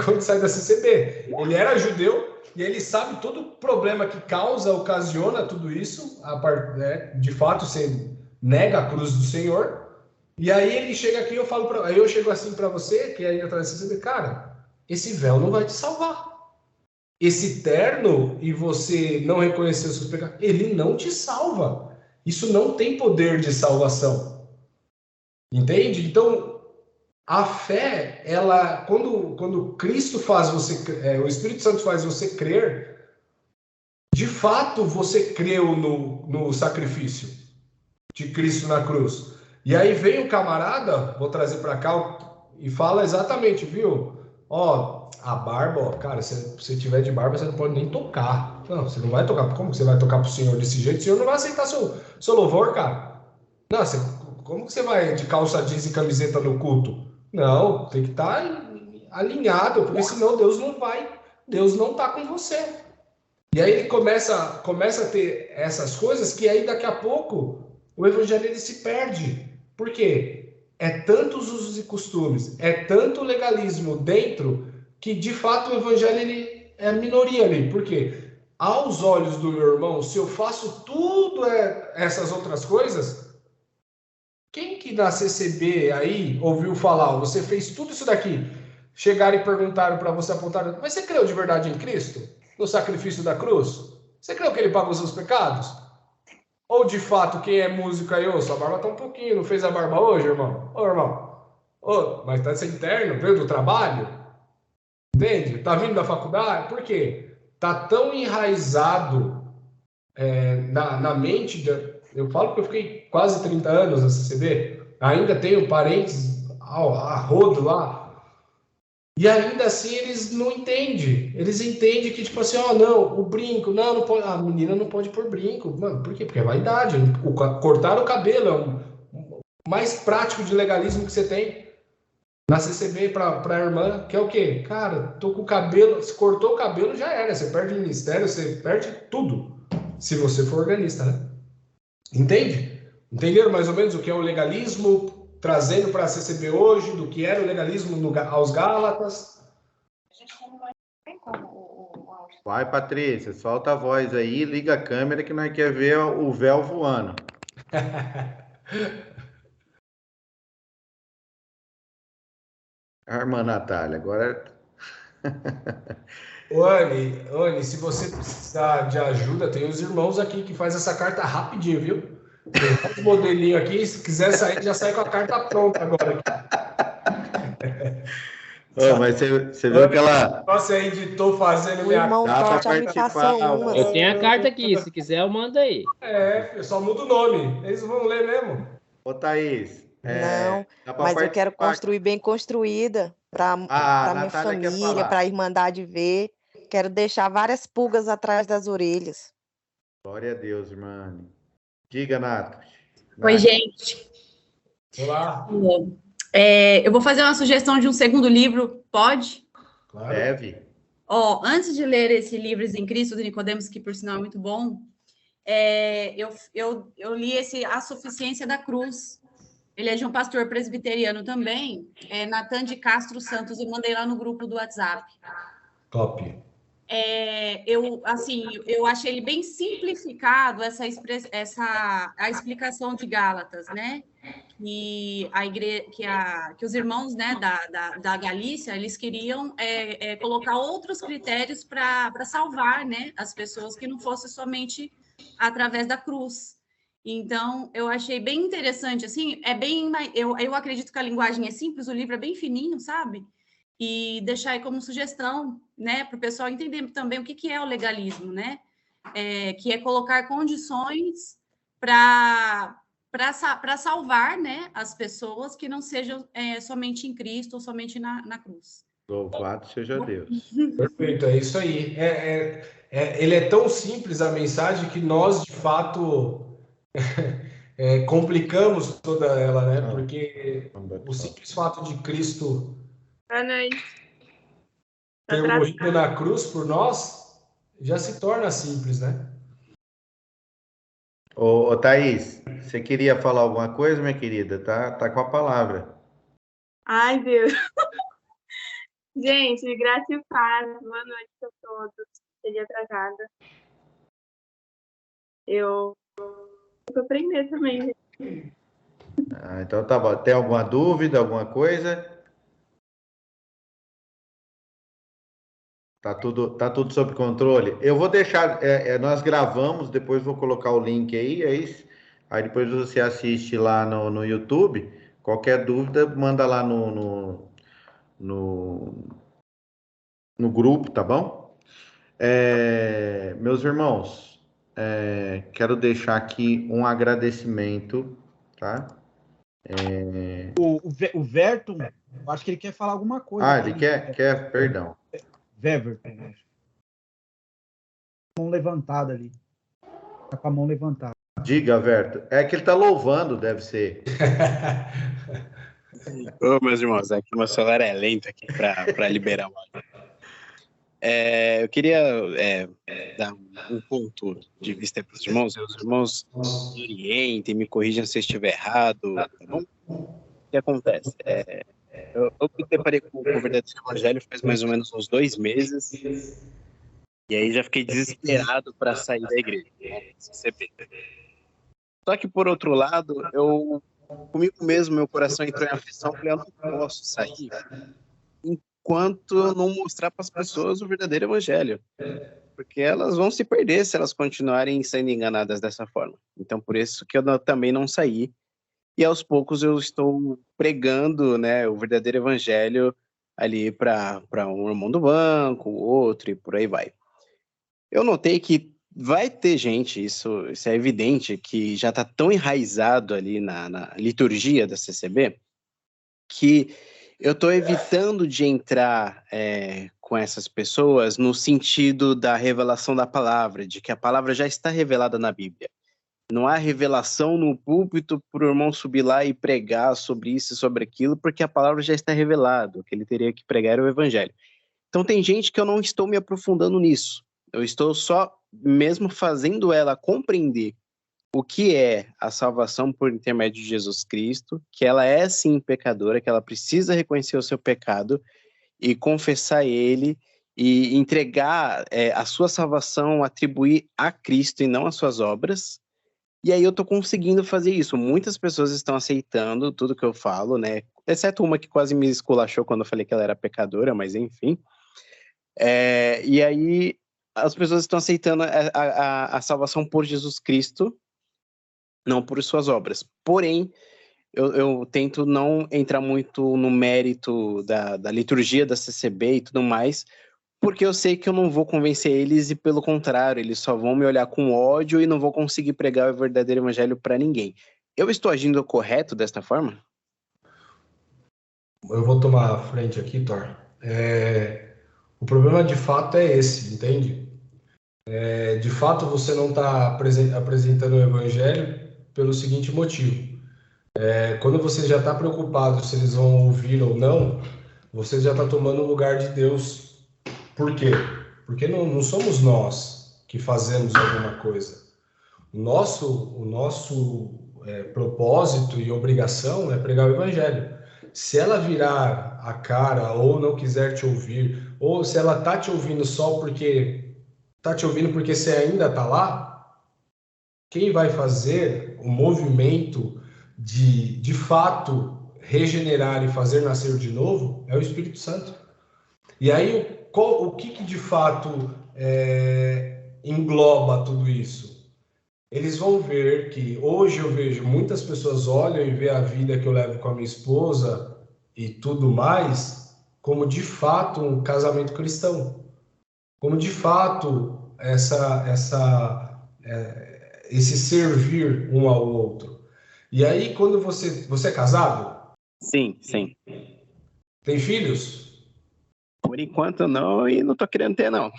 quando sai da CCB. Ele era judeu, e ele sabe todo o problema que ocasiona tudo isso, de fato você nega a cruz do Senhor, e aí ele chega aqui, eu chego assim para você, que aí atrás você diz, cara, esse véu não vai te salvar. Esse terno e você não reconhecer os seus pecados, ele não te salva. Isso não tem poder de salvação. Entende? Então, a fé, ela, quando Cristo faz você, o Espírito Santo faz você crer, de fato você creu no sacrifício de Cristo na cruz. E aí vem o camarada, vou trazer para cá, e fala exatamente, viu? Ó, a barba, ó, cara, se você tiver de barba, você não pode nem tocar. Não, você não vai tocar. Como que você vai tocar pro Senhor desse jeito? O Senhor não vai aceitar seu louvor, cara. Não, como que você vai de calça jeans e camiseta no culto? Não, tem que estar alinhado, porque senão Deus não tá com você. E aí ele começa a ter essas coisas que aí daqui a pouco o evangelho ele se perde. Por quê? É tantos usos e costumes, é tanto legalismo dentro que de fato o evangelho ele é a minoria ali. Por quê? Aos olhos do meu irmão, se eu faço tudo essas outras coisas, quem que na CCB aí ouviu falar, você fez tudo isso daqui, chegaram e perguntaram para você, apontaram, mas você creu de verdade em Cristo? No sacrifício da cruz? Você creu que ele pagou seus pecados? Ou de fato, quem é músico aí, sua barba tá um pouquinho, não fez a barba hoje, irmão? Ô, irmão, mas tá sem terno, veio do trabalho? Entende? Tá vindo da faculdade? Por quê? Tá tão enraizado na mente, eu falo que eu fiquei quase 30 anos na CCB, ainda tenho parentes a rodo lá, e ainda assim eles não entendem. Eles entendem que, tipo assim, não, o brinco, não pode, a menina não pode pôr brinco. Mano, por quê? Porque é vaidade. Cortar o cabelo é o mais prático de legalismo que você tem na CCB pra irmã, que é o quê? Cara, tô com o cabelo, se cortou o cabelo já era. Você perde o ministério, você perde tudo. Se você for organista, né? Entende? Entenderam mais ou menos o que é o legalismo? Trazendo para a CCB hoje, do que era o legalismo aos Gálatas. Vai, Patrícia, solta a voz aí, liga a câmera que nós quer ver o véu voando. A irmã Natália, agora... Anne, se você precisar de ajuda, tem os irmãos aqui que faz essa carta rapidinho, viu? Tem vários modelinhos aqui, se quiser sair, já sai com a carta pronta agora. Mas você viu que ela... Nossa, editor fazendo minha carta. Já me passou uma. Eu tenho a carta aqui, se quiser eu mando aí. Eu só mudo o nome, eles vão ler mesmo. Ô, Thaís... Não, mas eu quero construir bem construída para minha família, para a Irmandade ver. Quero deixar várias pulgas atrás das orelhas. Glória a Deus, irmã. Diga, Nath. Oi, gente. Olá. Eu vou fazer uma sugestão de um segundo livro, pode? Claro. Deve. Antes de ler esse Livres em Cristo, do Nicodemos, que por sinal é muito bom, eu li esse A Suficiência da Cruz. Ele é de um pastor presbiteriano também, Natan de Castro Santos, eu mandei lá no grupo do WhatsApp. Top. Eu achei ele bem simplificado, a explicação de Gálatas, né? Que os irmãos, né, da Galícia, eles queriam colocar outros critérios para salvar, né, as pessoas, que não fosse somente através da cruz. Então, eu achei bem interessante, assim, eu acredito que a linguagem é simples, o livro é bem fininho, sabe? E deixar aí como sugestão, né, para o pessoal entender também o que é o legalismo, né? Que é colocar condições para salvar, né, as pessoas que não sejam somente em Cristo ou somente na cruz. Louvado seja Deus. Perfeito, é isso aí. Ele é tão simples a mensagem que nós, de fato, complicamos toda ela, né? Porque o simples fato de Cristo ter morrido na cruz por nós já se torna simples, né? Ô, Thaís, você queria falar alguma coisa, minha querida? Tá com a palavra. Ai, Deus. Gente, graça e paz. Boa noite a todos. Cheguei atrasada. Eu vou aprender também. Então tá bom. Tem alguma dúvida, alguma coisa? Tá tudo sob controle? Eu vou deixar, nós gravamos, depois vou colocar o link aí depois você assiste lá no YouTube. Qualquer dúvida, manda lá no grupo, tá bom? Meus irmãos, quero deixar aqui um agradecimento, tá? O Verton, acho que ele quer falar alguma coisa. Ele quer, perdão. Verton. Mão levantada ali. Tá com a mão levantada. Diga, Verton. É que ele tá louvando, deve ser. Ô, meus irmãos, aqui meu celular é lento aqui para liberar o áudio. Eu queria dar um ponto de vista para os irmãos. Os irmãos me orientem, me corrijam se eu estiver errado, tá bom? O que acontece? Eu me deparei com o verdadeiro evangelho faz mais ou menos uns 2 meses, e aí já fiquei desesperado para sair da igreja, né? Só que, por outro lado, comigo mesmo, meu coração entrou em aflição, falei, eu não posso sair enquanto eu não mostrar para as pessoas o verdadeiro evangelho, porque elas vão se perder se elas continuarem sendo enganadas dessa forma. Então, por isso que eu também não saí, e aos poucos eu estou pregando, né, o verdadeiro evangelho ali para um irmão do banco, outro, e por aí vai. Eu notei que vai ter gente, isso é evidente, que já está tão enraizado ali na liturgia da CCB, que eu estou evitando de entrar com essas pessoas no sentido da revelação da palavra, de que a palavra já está revelada na Bíblia. Não há revelação no púlpito para o irmão subir lá e pregar sobre isso e sobre aquilo, porque a palavra já está revelada, o que ele teria que pregar era o evangelho. Então tem gente que eu não estou me aprofundando nisso, eu estou só mesmo fazendo ela compreender o que é a salvação por intermédio de Jesus Cristo, que ela é sim pecadora, que ela precisa reconhecer o seu pecado e confessar ele e entregar a sua salvação, atribuir a Cristo e não às suas obras. E aí eu tô conseguindo fazer isso. Muitas pessoas estão aceitando tudo que eu falo, né? Exceto uma que quase me esculachou quando eu falei que ela era pecadora, mas enfim. E aí as pessoas estão aceitando a salvação por Jesus Cristo, não por suas obras. Porém, eu tento não entrar muito no mérito da liturgia da CCB e tudo mais, porque eu sei que eu não vou convencer eles e, pelo contrário, eles só vão me olhar com ódio e não vou conseguir pregar o verdadeiro evangelho para ninguém. Eu estou agindo correto desta forma? Eu vou tomar a frente aqui, Thor. O problema de fato é esse, entende? De fato, você não está apresentando o evangelho pelo seguinte motivo. Quando você já está preocupado se eles vão ouvir ou não, você já está tomando o lugar de Deus. Por quê? Porque não somos nós que fazemos alguma coisa. O nosso propósito e obrigação é pregar o evangelho. Se ela virar a cara ou não quiser te ouvir, ou se ela está te ouvindo só porque está te ouvindo porque você ainda está lá, quem vai fazer o movimento de fato regenerar e fazer nascer de novo é o Espírito Santo. E aí o que de fato engloba tudo isso? Eles vão ver que hoje eu vejo muitas pessoas olham e vê a vida que eu levo com a minha esposa e tudo mais como de fato um casamento cristão, como de fato esse servir um ao outro. E aí quando você é casado? Sim. Tem filhos? Por enquanto não, e não tô querendo ter, não.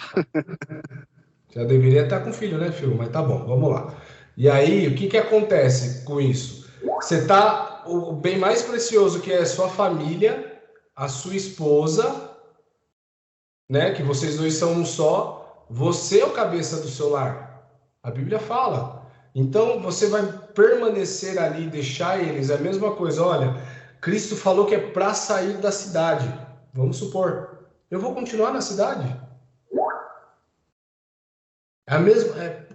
Já deveria estar com filho, né, filho? Mas tá bom, vamos lá. E aí, o que acontece com isso? Você tá... O bem mais precioso que é a sua família, a sua esposa, né? Que vocês dois são um só. Você é o cabeça do seu lar. A Bíblia fala. Então, você vai permanecer ali, deixar eles. É a mesma coisa, olha... Cristo falou que é para sair da cidade. Vamos supor... Eu vou continuar na cidade.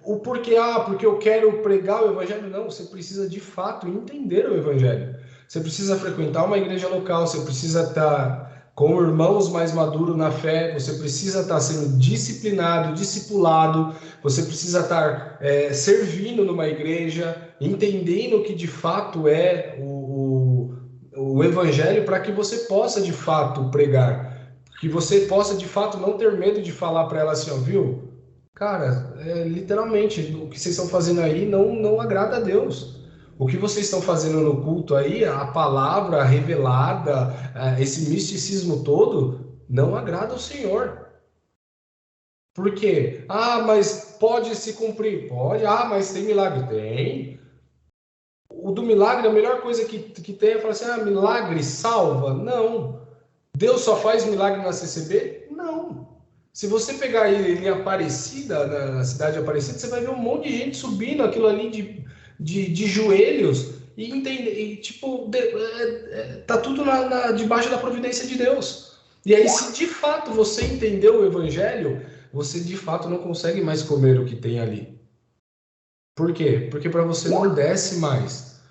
O porquê? Porque eu quero pregar o evangelho. Não, você precisa de fato entender o evangelho. Você precisa frequentar uma igreja local, você precisa estar com irmãos mais maduros na fé, você precisa estar sendo disciplinado, discipulado, você precisa estar servindo numa igreja, entendendo o que de fato é o evangelho para que você possa de fato pregar. que você possa, de fato, não ter medo de falar para ela assim, ó, viu? Cara, literalmente, o que vocês estão fazendo aí não agrada a Deus. O que vocês estão fazendo no culto aí, a palavra revelada, esse misticismo todo, não agrada ao Senhor. Por quê? Ah, mas pode se cumprir? Pode. Ah, mas tem milagre? Tem. O do milagre, a melhor coisa que tem é falar assim, ah, milagre salva? Não. Deus só faz milagre na CCB? Não. Se você pegar aí em Aparecida, na cidade de Aparecida, você vai ver um monte de gente subindo aquilo ali de joelhos e entender, e, tipo, tá tudo debaixo da providência de Deus. E aí, se de fato você entendeu o evangelho, você de fato não consegue mais comer o que tem ali. Por quê? Porque para você não desce mais.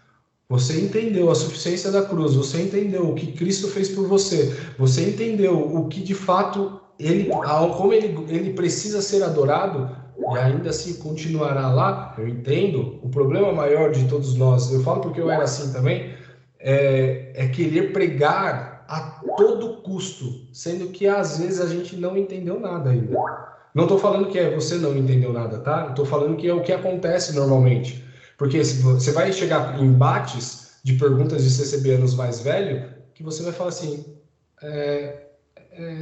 Você entendeu a suficiência da cruz, você entendeu o que Cristo fez por você, você entendeu o que de fato como ele precisa ser adorado, e ainda assim continuará lá. Eu entendo. O problema maior de todos nós, eu falo porque eu era assim também, é querer pregar a todo custo, sendo que às vezes a gente não entendeu nada ainda. Não estou falando que você não entendeu nada, tá? Estou falando que é o que acontece normalmente. Porque você vai chegar em embates de perguntas de CCBanos mais velho, que você vai falar assim,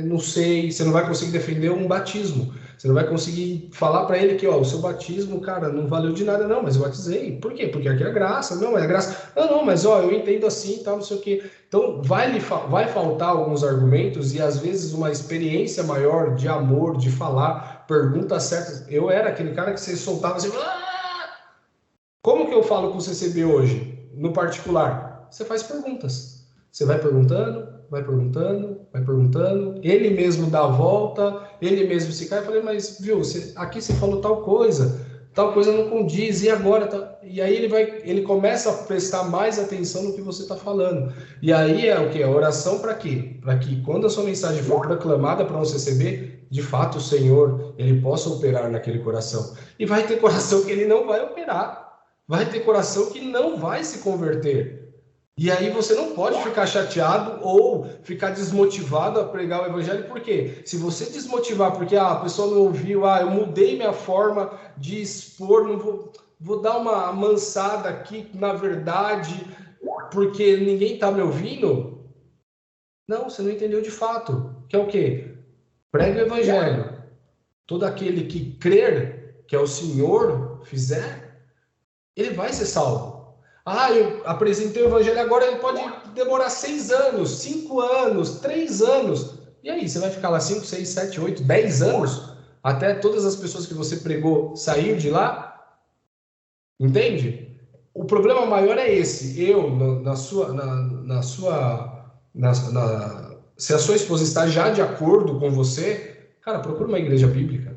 não sei, você não vai conseguir defender um batismo. Você não vai conseguir falar para ele que, ó, o seu batismo, cara, não valeu de nada, não, mas eu batizei. Por quê? Porque aqui é graça. Não, é graça. Não, mas, ó, eu entendo assim, tal, não sei o quê. Então, vai faltar alguns argumentos e, às vezes, uma experiência maior de amor, de falar, perguntas certas. Eu era aquele cara que você soltava assim, como que eu falo com o CCB hoje, no particular? Você faz perguntas. Você vai perguntando, vai perguntando, ele mesmo dá a volta, ele mesmo se cai. Eu falei, mas viu, aqui você falou tal coisa não condiz, e agora? E aí ele começa a prestar mais atenção no que você está falando. E aí é o que? A oração para quê? Para que quando a sua mensagem for proclamada para um CCB, de fato o Senhor, ele possa operar naquele coração. E vai ter coração que ele não vai operar. Vai ter coração que não vai se converter. E aí você não pode ficar chateado ou ficar desmotivado a pregar o evangelho. Por quê? Se você desmotivar porque a pessoa não ouviu, eu mudei minha forma de expor, não vou dar uma amansada aqui, na verdade, porque ninguém está me ouvindo. Não, você não entendeu de fato. Que é o quê? Pregue o evangelho. Todo aquele que crer que é o Senhor fizer, ele vai ser salvo. Eu apresentei o evangelho agora, ele pode demorar 6 anos, 5 anos, 3 anos. E aí, você vai ficar lá 5, 6, 7, 8, 10 anos? Até todas as pessoas que você pregou sair de lá? Entende? O problema maior é esse. Se a sua esposa está já de acordo com você, cara, procura uma igreja bíblica.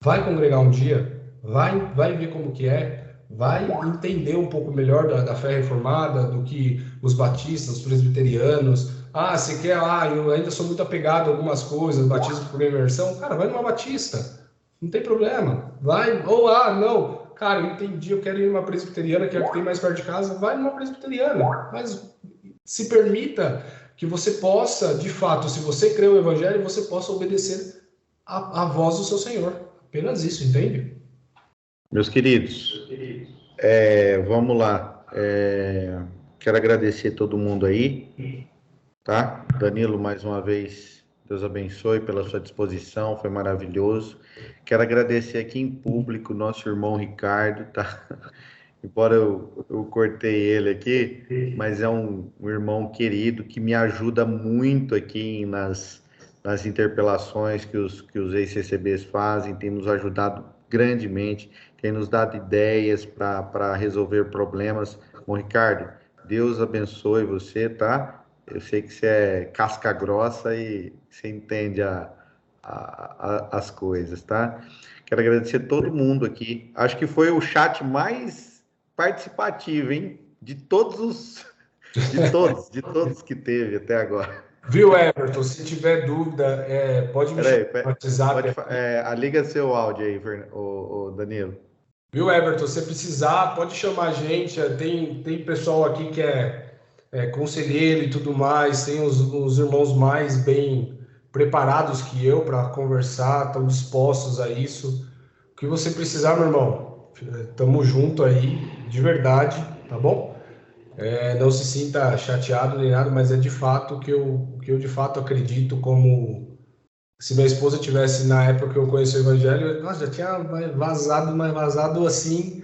Vai congregar um dia, vai ver como que é. Vai entender um pouco melhor da fé reformada, do que os batistas, os presbiterianos. Você quer, eu ainda sou muito apegado a algumas coisas, batismo por imersão. Cara, vai numa batista, não tem problema. Vai, não, cara, eu entendi, eu quero ir numa presbiteriana, que é a que tem mais perto de casa. Vai numa presbiteriana, mas se permita que você possa, de fato, se você crê o evangelho, você possa obedecer à voz do seu Senhor. Apenas isso, entende? Meus queridos, vamos lá. Quero agradecer todo mundo aí, tá? Danilo, mais uma vez, Deus abençoe pela sua disposição, foi maravilhoso. Quero agradecer aqui em público nosso irmão Ricardo, tá? Embora eu cortei ele aqui, mas é um irmão querido que me ajuda muito aqui nas interpelações que os ex-CCBs fazem, tem nos ajudado grandemente, tem nos dado ideias para resolver problemas. Bom, Ricardo, Deus abençoe você, tá? Eu sei que você é casca grossa e você entende as coisas, tá? Quero agradecer a todo mundo aqui. Acho que foi o chat mais participativo, hein? De todos que teve até agora. Viu, Everton? Se tiver dúvida, pode me chamar no WhatsApp. Liga seu áudio aí, o Danilo. Viu, Everton? Se precisar, pode chamar a gente. Tem pessoal aqui que é conselheiro e tudo mais. Tem os irmãos mais bem preparados que eu para conversar, estão dispostos a isso. O que você precisar, meu irmão, tamo junto aí, de verdade, tá bom? Não se sinta chateado nem nada, mas é de fato o que eu de fato acredito, como se minha esposa tivesse na época que eu conheci o Evangelho, nossa, já tinha vazado, mas vazado assim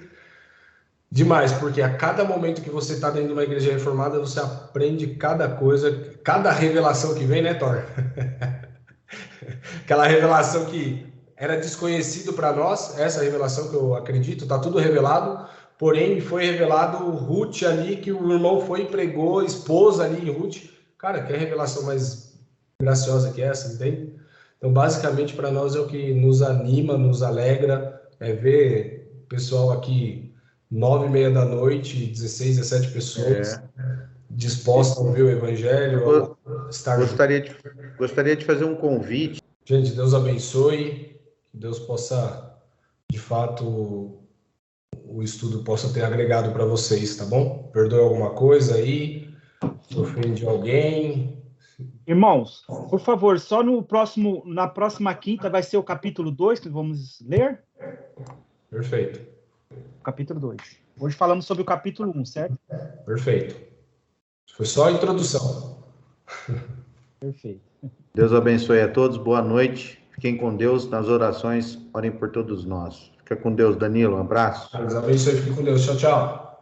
demais, porque a cada momento que você está dentro de uma igreja reformada, você aprende cada coisa, cada revelação que vem, né, Thor? Aquela revelação que era desconhecido para nós, essa revelação que eu acredito, está tudo revelado, porém foi revelado Ruth ali, que o irmão foi e pregou, esposa ali em Ruth. Cara, que revelação mais graciosa que essa, entende? Então, basicamente, para nós é o que nos anima, nos alegra, ver o pessoal aqui 9h30 da noite, 16, 17 pessoas dispostas a ouvir o Evangelho. Gostaria de fazer um convite. Gente, Deus abençoe, que Deus possa, de fato, o estudo possa ter agregado para vocês, tá bom? Perdoe alguma coisa aí, se ofendi alguém. Irmãos, por favor, só na próxima quinta vai ser o capítulo 2 que vamos ler? Perfeito. Capítulo 2. Hoje falamos sobre o capítulo 1, certo? Perfeito. Foi só a introdução. Perfeito. Deus abençoe a todos, boa noite. Fiquem com Deus, nas orações, orem por todos nós. Fica com Deus, Danilo, um abraço. Deus abençoe, fique com Deus. Tchau, tchau.